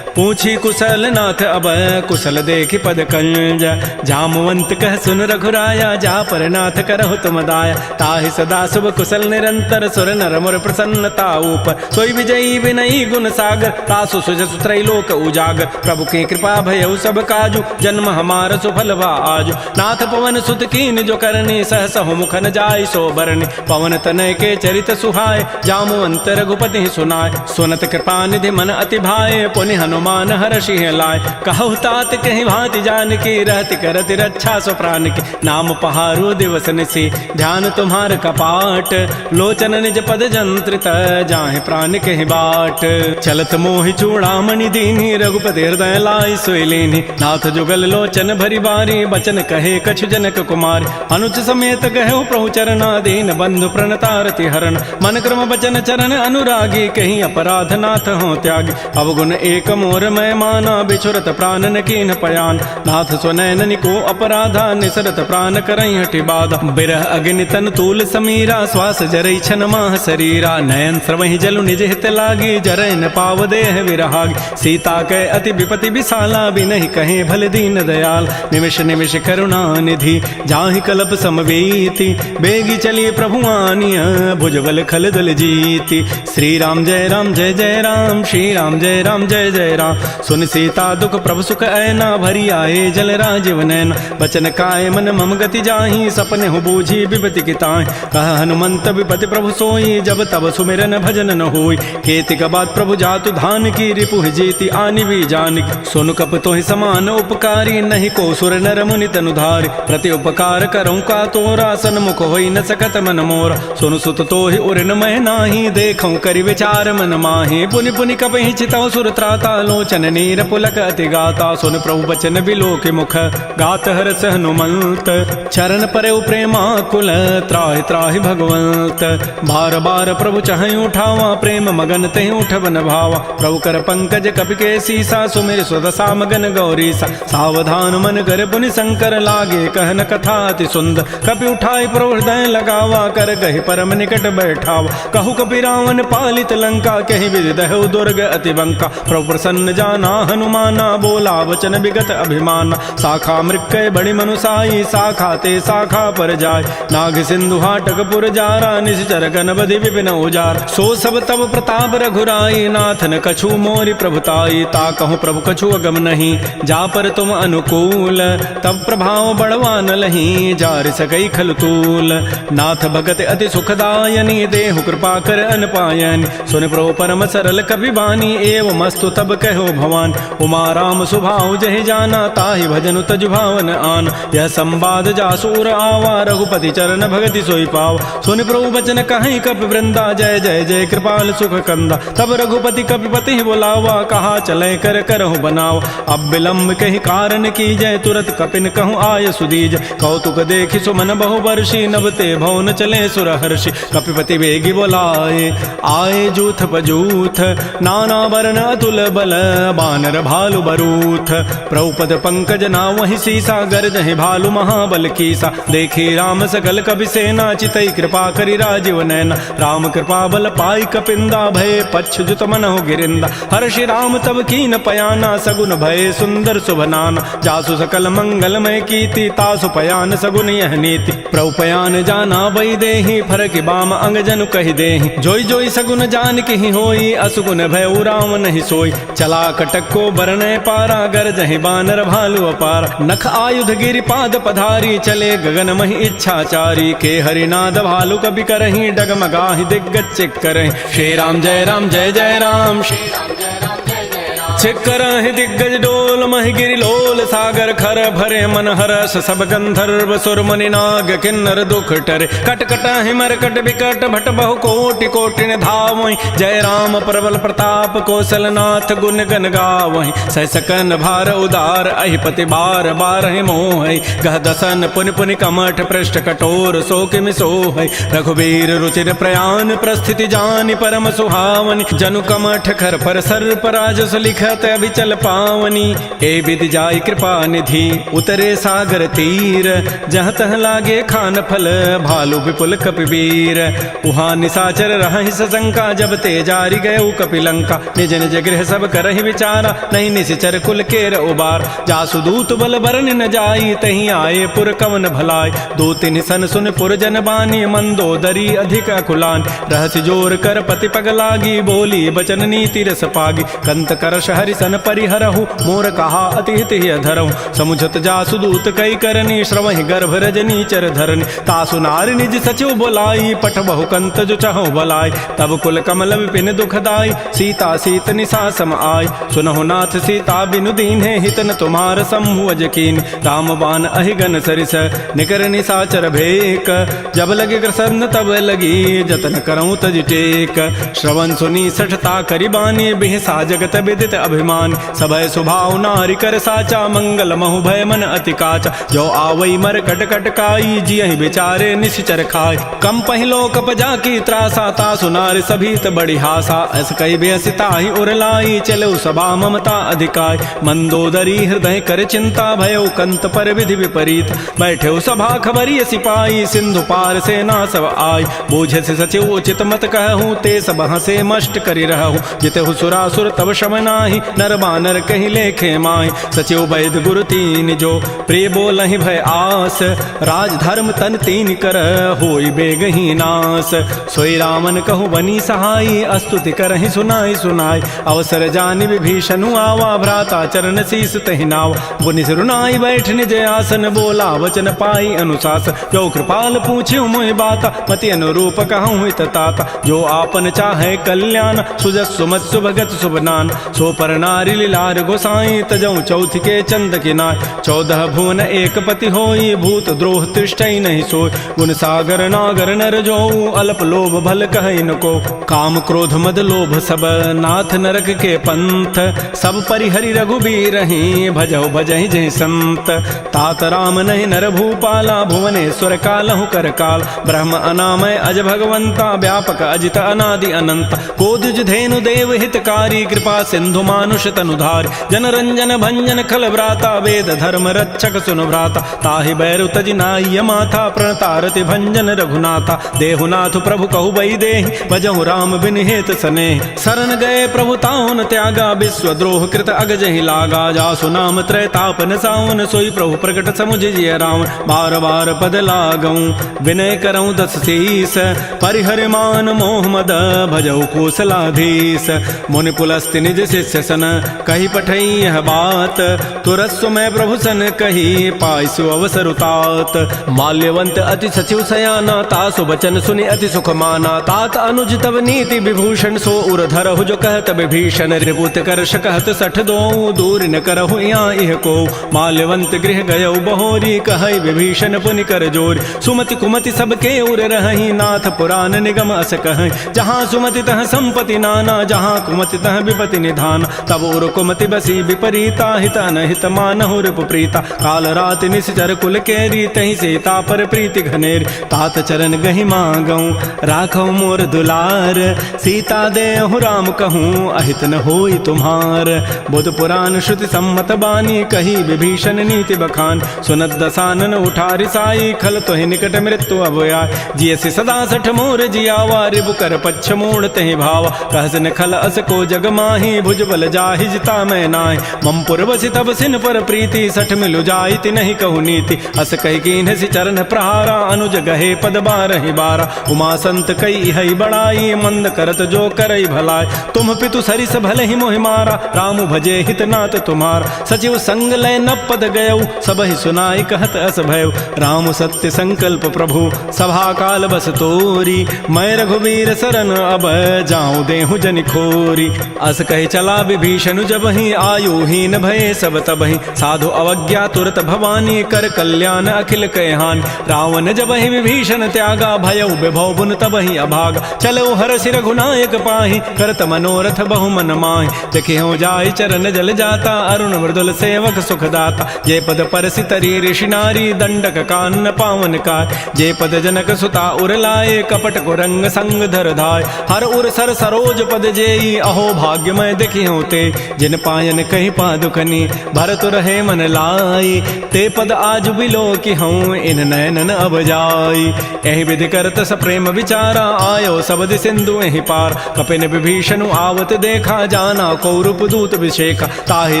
पूछी कुशल नाथ अब, कुशल देखि पद कंज। जामवंत कह सुन रघुराया, जा पर नाथ करहु तुम दाया। ताहि सदा शुभ कुशल निरंतर, सुर नर मुर प्रसन्नता ऊपर। सोई विजयी विनयी गुण सागर, तासु सुजसु त्रैलोक उजागर। प्रभु की कृपा भयउ सब काजू, जन्म हमार सुफल भा आजु। नाथ पवन सुत कीन जो करनी, सहसहु मुख न जाय सो बरनी। पवन तनय के चरित सुहाय, जामवंत रघुपति सुनाय। सुनत कृपा निधि मन अति भाए, पुनि हनुमान हर्षि लाय। कहु तात कहीं भांति जानकी, रहति करति रक्षा सो प्राण की। नाम पहारो दिवस निसी, ध्यान तुम्हार कपाट। लोचन निज पद जंत्रित, जाहि प्राण कहि बाट। चलत मोहि चूड़ामणि दीनी, रघुपति हृदय लाई सोई लीनी। नाथ जुगल लोचन भरी बारी, बचन कहे कछु जनक कुमारी। अनुज समेत गहु प्रभु चरणा, दीन बंधु प्रणतारति हरण। मन क्रम बचन चरण अनुरागी, कहीं अपराध नाथ हो त्यागी। अवगुण एक मोर मैं माना, बिछुरत प्राण न कीन पयान। नाथ सुनैन निको अपराधा, निसरत प्राण करई हठि बाधा। बिरह अग्नि तन तूल समीरा, श्वास जरई छन माह शरीरा। नयन स्रवहि जलु निज हित लागी, जरय न पाव देह विरहागी। सीता कै अति विपति विशाला, बिनहि कहे भल दीन दयाल। निमिष निमिष करुणा निधि, जाहि कल्प समवेति। बेगी चलिए प्रभु आनिया, भुजबल खल दल जीति। श्री राम जय राम जय जय राम, श्री राम जय राम जय जय राम। सुन सीता दुख प्रभु सुख ऐना, भरी आए जल राजीव नैना। बचन काय मन मम गति जाहि, सपने हो बूझी विपति की ताहि। कह हनुमंत विपति प्रभु सोई, जब तब सुमिरन भजन न होई। केतिक बाद प्रभु जातु धान की, रिपुह जीति आनि भी जानकी। सुन कप तोहि समान उपकारी, नहीं को सुर नर मुनि तनुधारी। प्रति उपकार करऊँ का तोरा, सन्मुख होई न सकत मन मोरा। सुन सुत तोहि उरन मैं नाही, देखऊँ करि विचार मन माहि। पुनि पुनि कपहि चितौ सुर त्राता, लोचन नीर पुलक अति गाता। सुन प्रभु बचन बिलोक मुख, गात हरस हनुमंत। चरण परeu प्रेमा कुल, त्राहि त्राहि भगवंत। बार बार प्रभु चहई उठावा, प्रेम मगन तहि उठबन भावा। प्रभु कर पंकज कपि के सीसा, सुमिर सुदशा मगन गौरीसा। सावधान मन कर पुनि शंकर, लागे कहन कथा अति सुंदर। कपि उठाई प्रभु हृदय लगावा, कर गहि परम निकट बैठावा। कहु कपि रावण पालित लंका, कहि विधि दहु दुर्ग अति बंका। प्रभु प्रसन्न जाना हनुमाना, बोला वचन विगत अभिमाना। शाखा मृक्कय बड़ी मनुसाई, शाखा ते शाखा पर जाय। नाग सिंधु हाटक पुर जारा, निश्चर गण बधि विपिन उजार। सो सब तब प्रताप रघुराई, नाथ न कछु मोरि प्रभुताई। ता कहूँ प्रभु कछु अगम नहीं, जा पर तुम अनुकूल। तब प्रभाव बड़वा न लही, जार सकई खल तूल। नाथ भगत अति सुखदायनी, देहु कृपा कर अनपायनी। सुन प्रभु परम सरल कपि बानी, एव मस्तु तब कहो भवान। उमा राम सुभाव जहि जाना, ताहि भजनु तजु भावन आन। यह संवाद जासूर आवा, रघुपति चरण भगति सोई पाव। सुन प्रभु बचन कहीं कपि वृंदा, जय जय जय कृपाल सुख कंदा। तब रघुपति कपिपति बुलावा, कहा चले कर करहु बनाव। अब विलंब कहि कारण की जय, तुरत कपिन कहूँ आय सुदीज। कौतुक देखि सुमन बहु वर्षी, नभते भवन चले सुर हर्षि। कपिपति वेगी बोलाए, आए जूथ पजूथ। नाना वर्ण अतुल बल, बानर भालु बरूथ। प्रभुपद पंकज नावहि सीसा, गरजहि भालु महाबल कीसा। देखी राम सकल कपि सेना, चितई कृपा करि राजीव नैना। राम कृपा बल पाई कपिंदा, भय पच्छ जुत मनहु गिरिंदा। हर्षि राम तब कीन पयाना, सगुन भय सुंदर शुभनाना। जासु सकल मंगलमय कीर्ति, तासु पयान सगुन यह नीति। प्रभु पयान जाना बई देहि, फरकि बाम अंग जनु कहि देहि। जोई जोई सगुन जान की होई, असुगुन भय राम नहीं सोई। चला कटक को बरनय पारा, गरजहि बानर भालु अपार। नख आयुध गिरि पाद पधारी, चले गगन महि इच्छाचारी। के हरिनाद भालु कपि करहि, डगमगाहि दिग्गज चिक करहि। श्री राम जय राम जय जय राम, श्री राम जय राम जय जय राम। चिक्करहि दिग्गज डोल, महि गिरि लोल सागर खर। भरे मन हरस सब गंधर्व, सुर मुनि नाग किन्नर दुख टरे। कट कटहि मरकट बिकट, भट बहु कोटि कोटि धावहि। जय राम प्रबल प्रताप, कौशल नाथ गुण गन गावहि। सहसकन भार उदार, अहिपति बार बारहि मोहि। गह दसन पुनि पुनि कमठ, पृष्ठ कठोर सो किमि सोहि। रघुबीर रुचिर प्रयाण, प्रस्थिति जानि परम सुहावनि। जनु कमठ खर पर सर्प राजस लिख, सुझत अभिचल पावनी, ए विधि जाय कृपा निधि उतरे सागर तीर, जहाँ तह लागे खान फल भालू विपुल कपिवीर। उहाँ निशाचर रहि सशंका, जब ते जारी गयऊ कपिलंका, निज निज गृह सब करहि विचारा, नहीं निशिचर कुल केर उबार। जासु दूत बल बरन न जाई, तहीं आए पुर कवन भलाई, दो तिन सन सुन पुर जन बानी, मंदोदरी अधिक अकुलान। रहस्य जोर कर पति पग लागी, बोली बचन नीति रस पागी, कंत करश हरि सन परिहरहु, मोर कहा अति हित ही धरहु। समुझत जासु दूत कई करनी, श्रवहि गर्भ रजनी चर धरनी, तासु नारी निज सचिव बोलाई, पठ बहु कंत जो चहु बलाई। तब कुल कमल विपिन दुखदाई, सीता सीत निशा सम आई, सुनहु नाथ सीता बिनु दीन्हे, हितन तुम्हार शंभु अजकीन। राम बाण अहिगन सरिस निकर निशाचर भेक, जब लगे ग्रसन तब लगी, जतन करऊं तज टेक। श्रवण सुनी सठता करिबानी, बिहसा जगत विदित अभिमान, सभय सुभाव नारी कर साचा, मंगल महु भय मन अति काचा। जो आवई मर कट कट काई, जियहि बेचारे निश्चर खाय, कम पहिलो कप जाकी त्रासा, तासु नारी सभीत बड़ी हासा। अस कई बेसिता ही उरलाई, चलो सभा ममता अधिकाय, मंदोदरी हृदय कर चिंता, भयो कंत पर विधि विपरीत। बैठे सभा खबरी सिपाही, सिंधु पार सेना सब आई, बोझ से सचिव उचित मत कहूँ, ते सब हंसे मष्ट करि रहूँ। जितहु सुरासुर तब शम नाही, नर बानर कहि लेखे माय। सचिव वैद गुरु तीन जो, प्रिय बोलहि भय आस, राज धर्म तन तीन कर, होई बेगहि नास। सोई रामन कहु बनी सहाई, अस्तुति करहि सुनाई सुनाई, अवसर जानि विभीषणु आवा, भ्राता चरण शीस तहि नावा। पुनि सिरुनाई बैठ निज आसन, बोला वचन पाई अनुशासन, जो कृपाल पूछ्यु मोहि बाता, मति अनुरूप कहूँ हित ताता। जो आपन चाहे कल्याण, सुजस सुमत सुभगत सुभनान, सो पर नारी लीलार गोसाई, तजऊ चौथ के चंद किनाय। 14 भुवन एक पति होई, भूत द्रोह तृष्टि नहीं सोय, गुण सागर नागर नर जोऊ, अल्प लोभ भल कहै न को। काम क्रोध मद लोभ सब, नाथ नरक के पंथ, सब परिहरि रघुबीर ही, भजहु भजहि जय संत। तात राम नहीं नर भूपाला, भुवनेश्वर कालहु कर काल, ब्रह्म अनामय अज भगवंता, व्यापक अजित अनादि अनंत। कोदिज धेनु देव हितकारी, कृपा सिंधु मानुष तनुधार, जन रंजन भंजन खल व्राता, वेद धर्म रक्षक सुनु भ्राता। ताहि बैरु तजि नाय माथा, प्रणतारति भंजन रघुनाथा। देहुनाथ प्रभु कहु बई देहि, भजहु राम बिन हेत स्नेह। शरण गए प्रभु ताहुन त्यागा, विश्व द्रोह कृत अगजहि लागा। जासु नाम त्रैतापन सावन, सोई प्रभु प्रकट समुझ जिय रावण। बार बार पद लागऊं, विनय करऊं दस शीस, परिहर मान मोह मद, भजहु कौशलाधीश। मुनि पुलस्त्य निज शिष्य सन, कही पठई यह बात, तुरस्व मैं प्रभु सन कही, पाइसु अवसर उतात। माल्यवंत अति सचिव सयाना, तासु बचन सुनि अति सुख माना। तात अनुज तब नीति विभूषण, सो उर धरहु जो कहत विभीषण। रिपुत करश कहत सठ दोऊ, दूर न करहु यहाँ इह को। माल्यवंत गृह गयऊ बहोरी, कहै विभीषण पुनि कर जोरी। सुमति कुमति सबके उर रहहि, नाथ पुराण निगम अस कहै। जहाँ सुमति तह संपत्ति नाना, जहाँ कुमति तह विपति निधान। तब उर कुमति बसी विपरीता, हित अनहित मानहु रिपु प्रीता। काल रात निश्चर कुल केरी, तहि सीता पर प्रीति घनेरी। तात चरण गहि मांगऊं, राखौ मोर दुलार, सीता देहु राम कहूँ, अहित न होई तुम्हार। बुध पुराण श्रुति सम्मत बानी, कही विभीषण नीति बखान। सुनत दसानन उठारि साई, खल तोहि निकट मृत्यु अब आय। जियसि सदा सठ मोर जियावा, रिबु कर पच्छ मोड़ तहि भावा। कहस न खल अस को जग माही, भुज बल जाहि जिता मैं नाहि। मम पुर बसि तब सिन पर प्रीति, सठ मिलु जाइति नहीं कहु नीति। अस कहि कीन्हसि चरण प्रहारा, अनुज गहे पद बारहि बारा। उमा संत कई हई बड़ाई, मंद करत जो करई भलाई। तुम पितु सरिस भले ही मोहि मारा, राम भजे हित नाथ तुम्हारा। सचिव संग लय न पद गयऊ, सबहि सुनाई कहत अस भयऊ। राम सत्य संकल्प प्रभु, सभा काल बस तोरी। मैं रघुवीर शरण अब, जाऊं देहु जनि खोरी। अस कहि चला विभीषण जबहि, आयुहीन भये सब तबहि। साधु अवज्ञा तुरत भवानी, कर कल्याण अखिल कहान। रावण जबहि विभीषण त्यागा, भयउ विभव बुन तबहि अभागा। चलो हरषि रघुनायक पाहि, करत मनोरथ बहु मन माहि। देखियो जाय चरण जल जाता, अरुण मृदुल सेवक सुखदाता। जे पद परसि तरी ऋषि नारी, दंडक कानन पावन काय। जे पद जनक सुता उर लाए, कपट को रंग संग धर धाय। हर उर सर सरोज पद जेई, अहो भाग्यमय देखियो होते, जिन पायन कही पादुकनी भरत रहे मन लाई, ते पद आज बिलो की हूँ इन नैनन अब जाई। यही विधि करत सप्रेम विचारा, आयो सबद सिंधु यही पार, कपिन विभीषण आवत देखा, जाना कौरूप दूत विषेखा, ताहि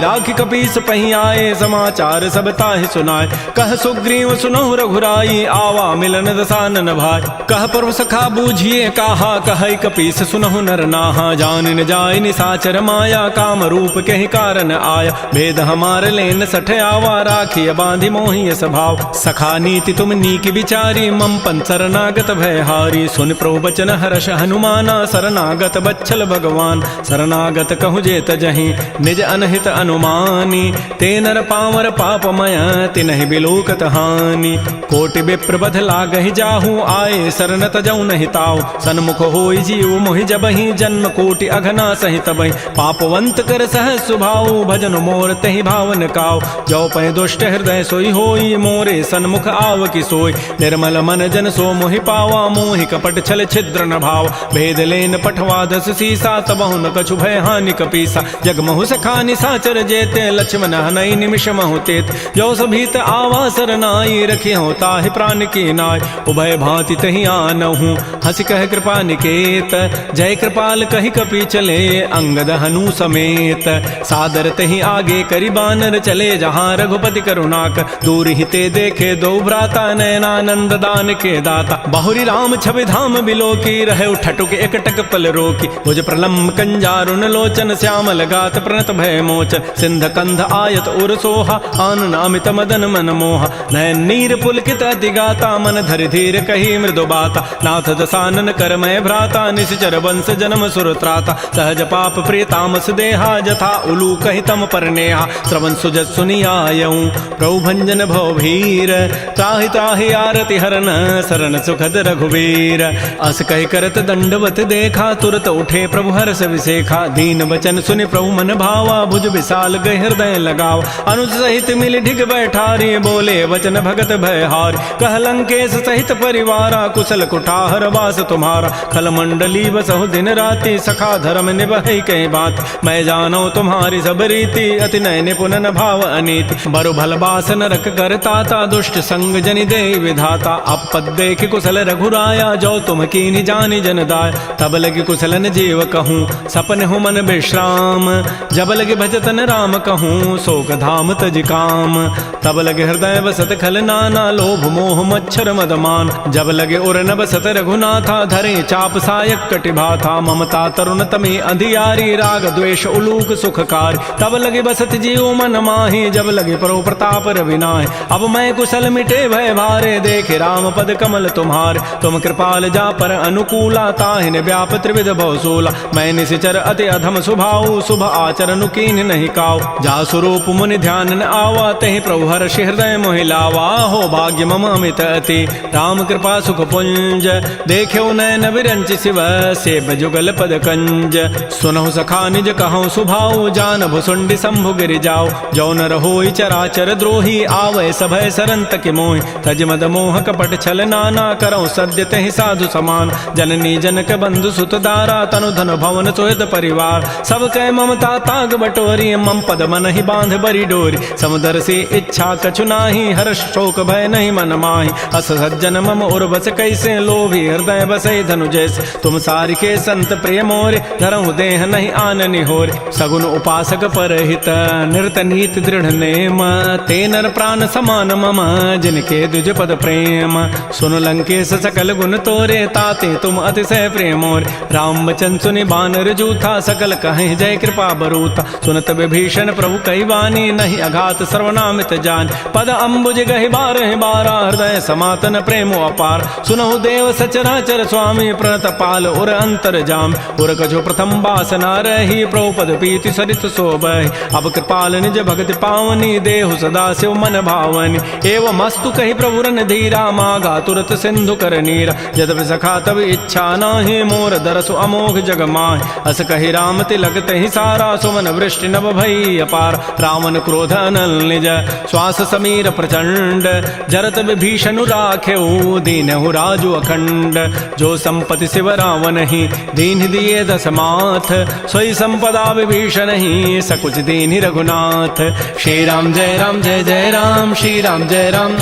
राखी कपीस पही आए, समाचार सब ताहि सुनाए, कह सुग्रीव सुनहु रघुराई, आवा मिलन दसानन भाई, कह प्रभु सखा बूझिए कहा, कह कपीस सुनहु नर नाहा, जान न जाय निसाचर माया, काम रूप के ही कारण आया, भेद हमार लेन सठ आवा, राखिय बांधि मोहि स्वभाव, सखा नीति तुम नीक विचारी, मम पन शरणागत भयहारी, सुन प्रभु बचन हर्ष हनुमाना, शरणागत बच्छल भगवान, शरणागत कहु जेत जहीं निज अनहित अनुमानी, ते नर पामर पापमय तिनहि बिलोकत हानि, कोटि विप्र बध लागहि जाहू, आए शरण तजौ नहीं ताऊ, सन्मुख होई जीव मोहि जबहि, जन्म कोटि अघना सहि तबहि, पापवंत कर सहज सुभाऊ, भजन मोर तहि भावन काऊ, जो पै दुष्ट हृदय सोई होई, मोरे सन्मुख आव की सोई, निर्मल मन जन सो मोहि पावा, मोहि कपट छल छिद्र न भाव, भेद लेन पठवा दस सीसा, तबहु न कछु भय हानि कपीसा, जगमहु सखा निसाचर जेते, लक्ष्मण हनई निमिष महु तेत, जो सभीत आवा सरनाई, रखी हो ताहि प्राण की नाय, उभय भांति तहि आनहु, हंस कह कृपा निकेत, जय कृपाल कहि कपि चले, अंगद हनु समेत, सादर तहि आगे करि बानर चले, जहाँ रघुपति करुणाक, दूर हिते देखे दो भ्राता, नयनानंद दान के दाता, बहुरी राम छवि धाम बिलो की, रहे उठटुक एकटक पल रोकी, भुज प्रलम्ब कंजारुन लोचन, श्यामल गात प्रणत भय मोचन, सिंध कंध आयत उर सोहा, आनन अमित मदन मन मोहा, नयन नीर पुलकित अति गाता, मन धरि धीर कही मृदु बाता, नाथ दसानन कर मैं भ्राता, निश्चर वंश जन्म सुर त्राता, सहज पाप प्रिय तामस देहा, जथा उलू कहि तम पर नेहा, श्रवण सुजत सुनियायऊं, प्रभु भंजन भव भीर, त्राहि त्राहि आरति हरन, शरण सुखद रघुवीर, अस कहि करत दंडवत देखा, तुरत उठे प्रभु हर्ष विसेखा, दीन वचन सुनि प्रभु मन भावा, भुज विशाल गहि हृदय लगावा, अनुज सहित मिल ढिग बैठारी, बोले वचन भगत भयहार, कह लंकेश सहित परिवारा, कुशल कुठार वास तुम्हारा, खल मंडली बसहु दिन राति, सखा धर्म निभहि कई बात, मैं जानो तुम्हारी सब रीति, अति नय निपुण न भाव अनीति, बरु भल बास नरक करताता, दुष्ट संग जनि दे विधाता, अपद देख कुशल रघुराया, जो तुम कीनि जानि जन दाय, तब लगी कुशलन जीव कहूँ, सपन हो मन विश्राम, जब लगे भजतन राम कहूँ, शोक धाम तज काम, तब लगे हृदय बसत खल नाना, लोभ मोह मच्छर मदमान, जब लगे उर न बसत रघुनाथा, धरे चाप सायक कटिभाथा, ममता तरुण तमे अंधियारी, राग द्वेष उलूक सुखकारी, तब लगे बसत जीव मन माही, जब लगे परो प्रताप रविनाय, अब मैं कुशल मिटे भय भारे, देखे राम पद कमल तुम्हारे, तुम कृपाल जा पर अनुकूला, ताहिन व्याप त्रिविध भवसूला, मैं निशिचर अति अधम स्वभाव, शुभ आचरण कीन नहीं काव, जा स्वरूप मुनि ध्यान न आवा, तहि प्रभु हर्षि हृदय मोहि लावा, हो भाग्य मम अमित अति, राम कृपा सुख पुंज, देख्यो नयन विरंच शिव, सेव जुगल पद कंज, सुनहु सखा निज कहूँ सुभाव, जान भुसुंडि शंभु गिरि जाओ, जो न रहोई चराचर द्रोही, आवै सभय सरंत के मोहि, तज मद मोह कपट छल नाना, करौ सद्य तहि साधु समान, जननी जनक बंधु सुत दारा, तनु धन भवन सोहद परिवार, सब कै ममता ताग बटोरी, मम पद मन ही बांध बरी डोरी, समुदर से इच्छा कछु नाही, हर्ष शोक भय नहीं मन माही, अस सज्जन मम उर्वस कैसे, लोभी हृदय बसै धनु जैसे, तुम सारिके संत प्रिय मोरे, धरहु देह नहीं आननि होरे, सगुन उपासक परहित, निरत नीत दृढ़ नेम, ते नर प्राण समान मम, जिनके द्विज पद प्रेम, सुन लंकेश सकल गुण तोरे, ताते तुम अतिशय प्रेम मोरे, राम वचन सुनि बानर जूथा, सकल कहें जय कृपा बरूता, सुनत विभीषण प्रभु कई वाणी, नहीं अघात सर्वनामित जान, पद अम्बुज गहि बारहि बारा, हृदय समातन प्रेम अपार, सुनहु देव सचराचर स्वामी, प्रणत पाल उर अंतर जाम, उर कछु प्रथम बासना रही, प्रभु पद पीति सरित शोभहि, अब कृपाल निज भगति पावनी, देहु सदा शिव मन भावनी, एवं मस्तु कहि प्रभु रन धीरा, मागा तुरत सिंधु कर नीरा, यद्यपि सखा तब इच्छा नाही, मोर दरसु अमोघ जग माहि, अस कहि राम तिलक तहि सारा, सुमन वृष्टि नभ भई अपार, रावण क्रोध अनल निज, श्वास समीर प्रचंड, जरत विभीषण राखेऊ, दीनहु राजु अखंड, जो संपत्ति शिव रावण ही, दीन दिए दस माथ, सोई संपत्ति आपदा विभीषण ही सकुच दीनि रघुनाथ। श्री राम जय राम जय जय राम, श्री राम जय राम।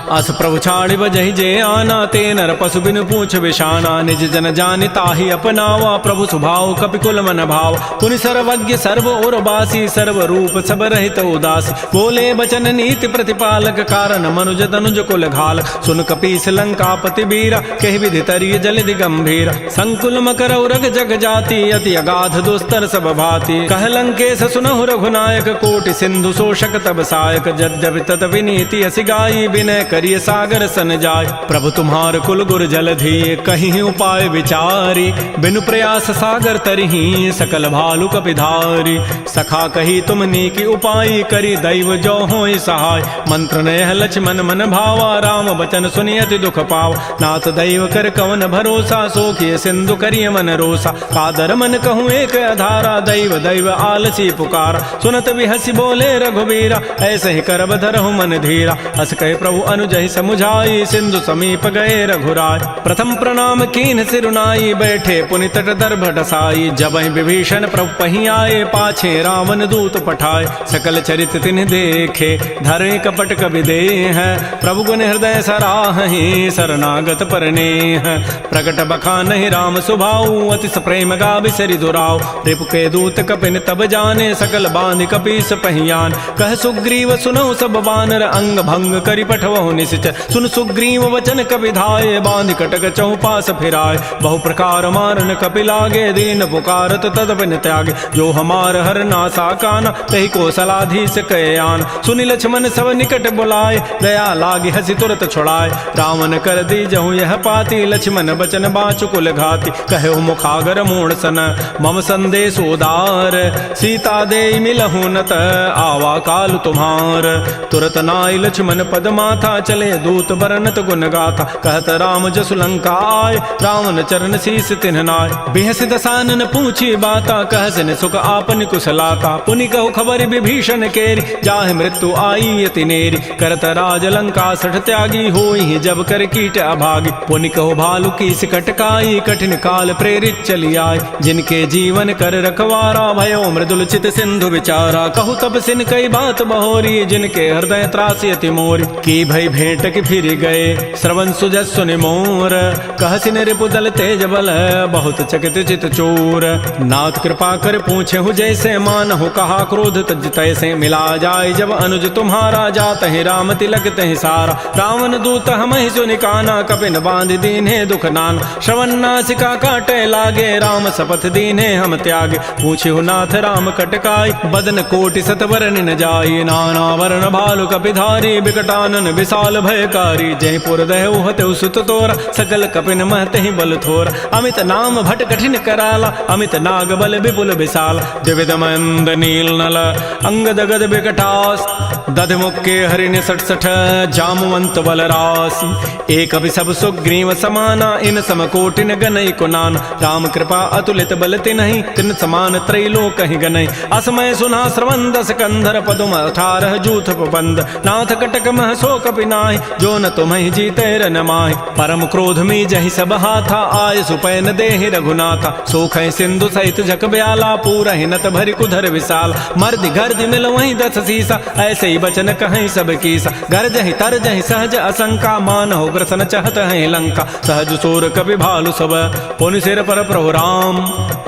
अस प्रभु छाड़ि बजहि जे आना, ते नर पशु बिनु पूछ विशाना। निज जन जानि ताहि अपनावा, प्रभु स्वभाव कपिकुल मन भाव। पुनि सर्वज्ञ सर्व उर्वासी, सर्व रूप सब रहित उदासी। बोले बचन नीति प्रतिपालक, कारण मनुज तनुज कुल घाल। सुन कपीस लंकापति बीरा, कहि विधि तरिय जलधि गंभीर। संकुल मकर उरग जग जाति, अति अगाध दुस्तर सब भाति। कह लंकेश सुनहु रघुनायक, कोटि सिंधु शोषक तब सायक। यद्यपि तदपि नीति असि गाई, विनय करिय सागर सन जाय। प्रभु तुम्हार कुल गुर जलधि, कहीं उपाय विचारी। बिनु प्रयास सागर तरही, सकल भालु कपिधारी। सखा कही तुम नीकी उपाय, करी दैव जो होई सहाय। मंत्र नयह लक्ष्मण मन भावा, राम बचन सुनि अति दुख पाव। नाथ दैव कर कवन भरोसा, सोखिय सिंधु करिय मन रोसा। कादर मन कहूँ एक आधारा, दैव दैव आलसी पुकारा। सुनत बिहसी बोले रघुबीरा, ऐसे ही करब धरहु मन धीरा। अस कहे प्रभु अनुजहि समुझाई, सिंधु समीप गए रघुराय। प्रथम प्रणाम कीन सिरुनाई, बैठे पुनि तट दर्भ डसाई। जबहि विभीषण प्रभु पही आए, पाछे रावण दूत पठाए। सकल चरित तिन्ह देखे, धरे कपट कवि देह। प्रभु गुण हृदय सराहि, शरणागत परनेह। प्रकट बखानहि राम सुभाऊ, अति प्रेम गावि सरि दुराऊ। रिपु के दूत कपिन तब जाने, सकल बांधि कपीस पहियान। कह सुग्रीव सुनौ सब बानर, अंग भंग करि पठवहु निश्चर। सुन सुग्रीव वचन कपि धाये, बांधि कटक चहुपास फिराय। बहु प्रकार मारन कपि लागे, दीन पुकारत तदपिन त्यागे। जो हमार हर नासा काना, तहि कौशलाधीश कयान। सुनि लक्ष्मण सब निकट बुलाए, दया लागी हसी तुरत छुड़ाए। रावण कर दी जहु यह पाती, लक्ष्मण बचन बाचु कुल घाती। कहो मुखागर मूढ़ सन, मम संदेश उदार। सीता दे मिलहु नत, आवा काल तुम्हार। तुरत नाई लक्ष्मण पद माथा, चले दूत बरनत गुण गाथा। कहत राम जसु लंका आय, रावण चरण शीस तिन्ह नाय। बिहस दसानन पूछी बाता, कहसन सुख आपन कुशलाता। पुनि कहु खबर विभीषण केरी, जाहि मृत्यु आई अति नेरी। करत राज लंका सठ त्यागी, होई जब कर कीट अभागी। पुनि कहु भालु की कटकाई, कठिन काल प्रेरित चली आय। जिनके जीवन कर रखवारा, भयो मृदुल चित सिंधु विचारा। कहु तब सिन कई बात बहोरी, जिनके हृदय त्रासी अति मोरी। की भई भेंट की फिर गए, श्रवण सुजस सुनि मोर। कहसिन रिपुदल तेज बल, बहुत चकित चित चोर। नाथ कृपा कर पूछे हु जैसे, मानहु कहा क्रोध तज तैसे। मिला जाय जब अनुज तुम्हारा, जात ही राम तिलक तहि सारा। रावण दूत हमहि सुनि काना, कपिन बांध दीन्हे दुख नान। श्रवण नासिका काटे लागे, राम शपथ दीन्हे हम त्यागे। पूछे नाथ राम कटकाई, बदन कोटि सतवर न जाई। नाना वर्ण भालु कपिधारी, विकटानन विशाल भयकारी। जयपुर दहु हतु सुत तोरा, सकल कपिन महते बल थोरा। अमित नाम भट कठिन कराला, अमित नाग बल विपुल विशाल। द्विविध मंद नील नल, अंगद गद विकटास। दध मुक्के हरिण सठ सठ, जामवंत बल रासी। एक अभि सब सुग्रीव समाना, इन सम कोटिन गनई कुनान। राम कृपा अतुलित बल तिन्हि, तिन समान त्रैलोक ही गनई। असमय सुना श्रवण दस कंधर, पदुम 18 जूथ बंद। नाथ कटक मह सो कपि नाहि, जो न तुम्हि जीते रन माहि। परम क्रोध में जहि सब हाथा, आय सुपैन देहि रघुनाथा। सोखै सिंधु सहित जग ब्याला, पूरहि नत भरि कुधर विशाल। मर्दि गर्दि मिल वहीं 10 सीसा, ऐसे ही बचन कहीं सब कीसा। गरजहि तरजहि सहज असंका, मानहु ग्रसन चहत है लंका। सहज सूर कपि भालु सब, पुनि सिर पर प्रभु राम।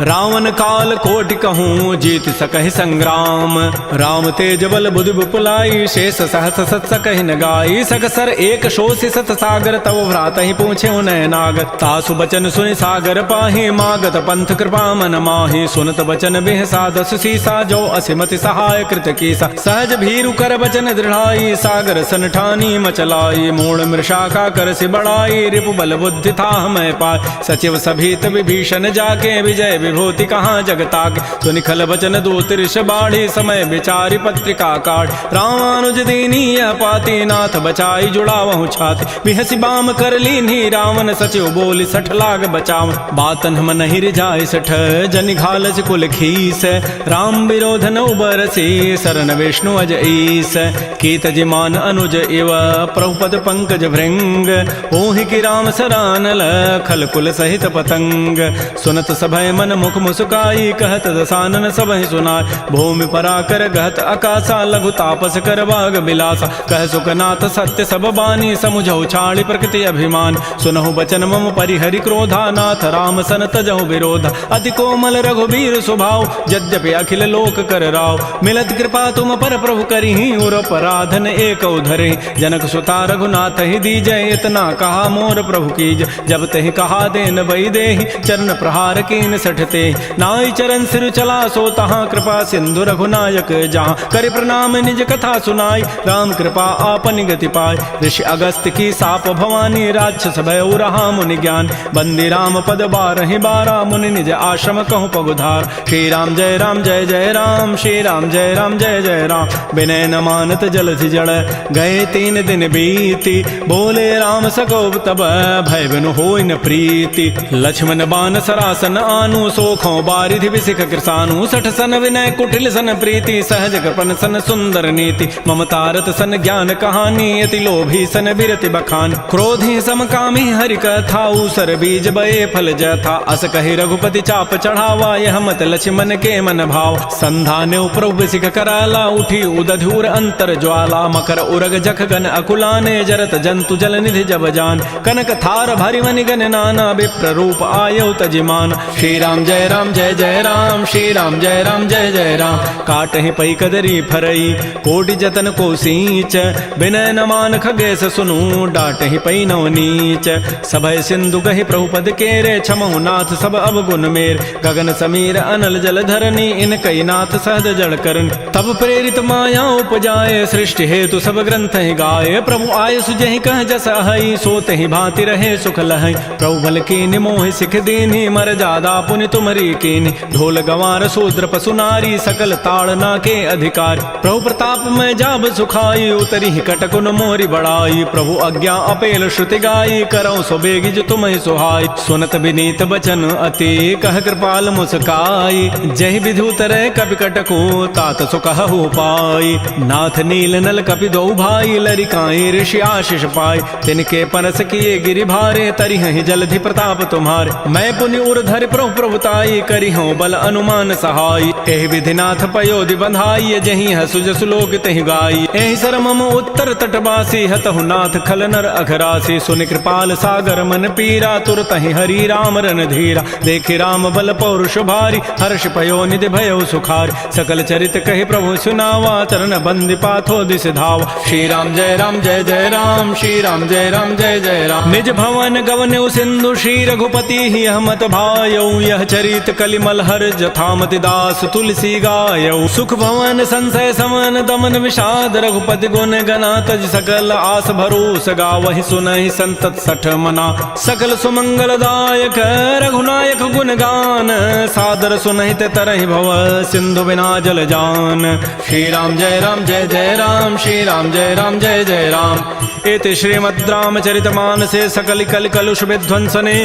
रावण काल कोटि कहूँ, जीत सकहि संग्राम। राम तेज बल बुद्धि विपुलाई, शेष सहस सत सकहि न गाई। सकसर एक शोषि सत सागर, तव भ्रात ही पूछे उनय नागर। तासु बचन सुनि सागर पाहि, मागत पंथ कृपा मन माहि। सुनत बचन बिहसा 10 सीसा, जो असिमति सहाय कृत कीसा। सहज भीरु कर बचन दृढ़ाई, सागर सन ठानी मचलाई। मूढ़ मृषा का कर सि बढ़ाई, रिपु बल बुद्धि था मैं पाय। सचिव सभीत विभीषण जाके, विजय विभूति कहाँ जगताके। सुनि खल बचन दूत ऋष बाढ़ी, समय विचारि पत्रिका काढ़। रामानुज दीनी यह पाती, नाथ बचन बचाई जुड़ावहु छाति बिहसी बाम कर लीन्ही रावण सचिव बोली सठ लाग बचाव बातन हम नहीं रिझाई सठ जनि घालस कुल खीस राम विरोध न उबरसी शरण विष्णु अज ईस कीत जिमान अनुज इव प्रभुपद पंकज भृंग ओहि की राम सरानल खल कुल सहित पतंग सुनत सभय मन मुख मुस्काई कहत दसानन सबहि सुनाय भूमि पराकर गहत आकाशा लघु तापस कर बाग बिलासा कह सुखनाथ सत्य सब बानी समुझौ छाड़ी प्रकृति अभिमान सुनहु बचन मम परिहरि क्रोधा नाथ राम सन तजहु विरोध अति कोमल रघुबीर स्वभाव यद्यपि अखिल लोक कर राव मिलत कृपा तुम पर प्रभु करिहि उर पराधन एक उधरे जनक सुता रघुनाथ ही दीजय इतना कहा मोर प्रभु कीज जब तहि कहा देन बई देहि चरण प्रहार कीन सठते नाई चरण सिर चला सो तहाँ कृपा सिंधु रघुनायक जहाँ कर प्रणाम निज कथा सुनाई राम कृपा आपन गति पाय ऋषि अगस्त की साप भवानी राक्षस भय रहा मुनि ज्ञान बंदी राम पद बारहि बारा मुनि निज आश्रम कहूँ पगुधार श्री राम जय राम जय जय राम श्री राम जय राम जय जय राम विनय न मानत जलधि जड़ गए 3 दिन बीती बोले राम सकोब तब भय बिनु होई न प्रीति लक्ष्मण बान सरासन आनु सोखों बारिधि विसिख कृसानु सठ सन विनय कुटिल सन प्रीति सहज कृपन सन सुंदर नीति ममतारत सन ज्ञान कहानी अति लोभी सन बिरति बखान क्रोधी समकामी हरि कथा उसर बीज बये फल जथा अस कहि रघुपति चाप चढ़ावा यह मत लक्ष्मण के मन भाव संधाने प्रभु सिख कराला उठी उदधूर अंतर ज्वाला मकर उरग जख गन अकुलाने जरत जंतु जल निधि जब जान कनक थार भारी मनि गन नाना विप्र रूप आयो तजिमान श्री राम जय राम जय जय राम श्री राम जय राम जय जय राम काटहि पई कदरी फरई कोटि जतन को सींच विनय न मान खगेश सुनु डाटहि पई नव नीच सभय सिंधु गहि प्रभुपद केरे क्षमहु नाथ सब अवगुण मेर गगन समीर अनल जल धरनी इन कई नाथ सहज जड़ करन तब प्रेरित माया उपजाए सृष्टि हेतु सब ग्रंथ ही गाये प्रभु आय सुजहि कह जस अहई सोते ही भांति रहे सुख लहई प्रभु बल कीनि मोहि सिख दीन्हि मर जादा पुनि तुमरी कीनि ढोल गंवार शूद्र पशु नारी सकल ताड़ना के अधिकार प्रभु प्रताप में जाब सुखाई उतरी कटकुन मोरी बड़ाई प्रभु आज्ञा अपेल श्रुति गाई करौ सो बेगी जो तुम्हें सुहाई सुनत विनीत बचन अति कह कृपाल मुस्काई जय विधि उतरे कपि कटको तात सुकहु पाई नाथ नील नल कपि दो भाई लरिकाई ऋषि आशीष पाई तिनके परस किए गिरि भारे तरिहि जलधि प्रताप तुम्हारे मैं पुनि उर्धर प्रभु प्रभुताई करी हूँ बल अनुमान सहाय एहि विधिनाथ पयोधि बंधाई जही हसु जसु लोक तहि गाई एहि सर मम उत्तर तटवासी हतहु नाथ खल नर अघरासी सुनि कृपाल सागर मन पीरा तुरत ही हरि राम रन धीरा देखि राम बल पौरुष भारी हर्ष पयो निधि भयो सुखार सकल चरित कहि प्रभु सुनावा चरण बंदी पाथो दिस धावा श्री राम जय राम जय जय राम श्री राम जय राम जय जय राम निज भवन गवन सिंधु श्री रघुपति ही हमत भायौ यह चरित कलिमल हर जथामति दास तुलसी गायौ सुख भवन संशय समन दमन विषाद रघुपति गुण गना तज सकल आस भरोस गावहि सुनहि संतत सठ मना सकल सुमंगल दायक रघुनायक गुण गान सादर सुनहि ते तरहि भव सिंधु बिना जल जान श्री राम जय राम जय जय राम श्री राम जय राम जय जय राम इति श्रीमद् रामचरितमानसे सकल कल कलुष विध्वंसने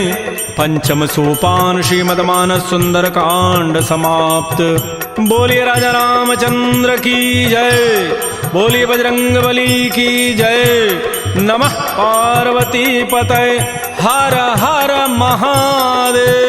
पंचम सोपान श्रीमद्मानस सुंदर कांड समाप्त। बोलिए राजा रामचंद्र की जय, बोलिए बजरंग बली की जय। नमः पार्वती पतये, हर हर महादेव।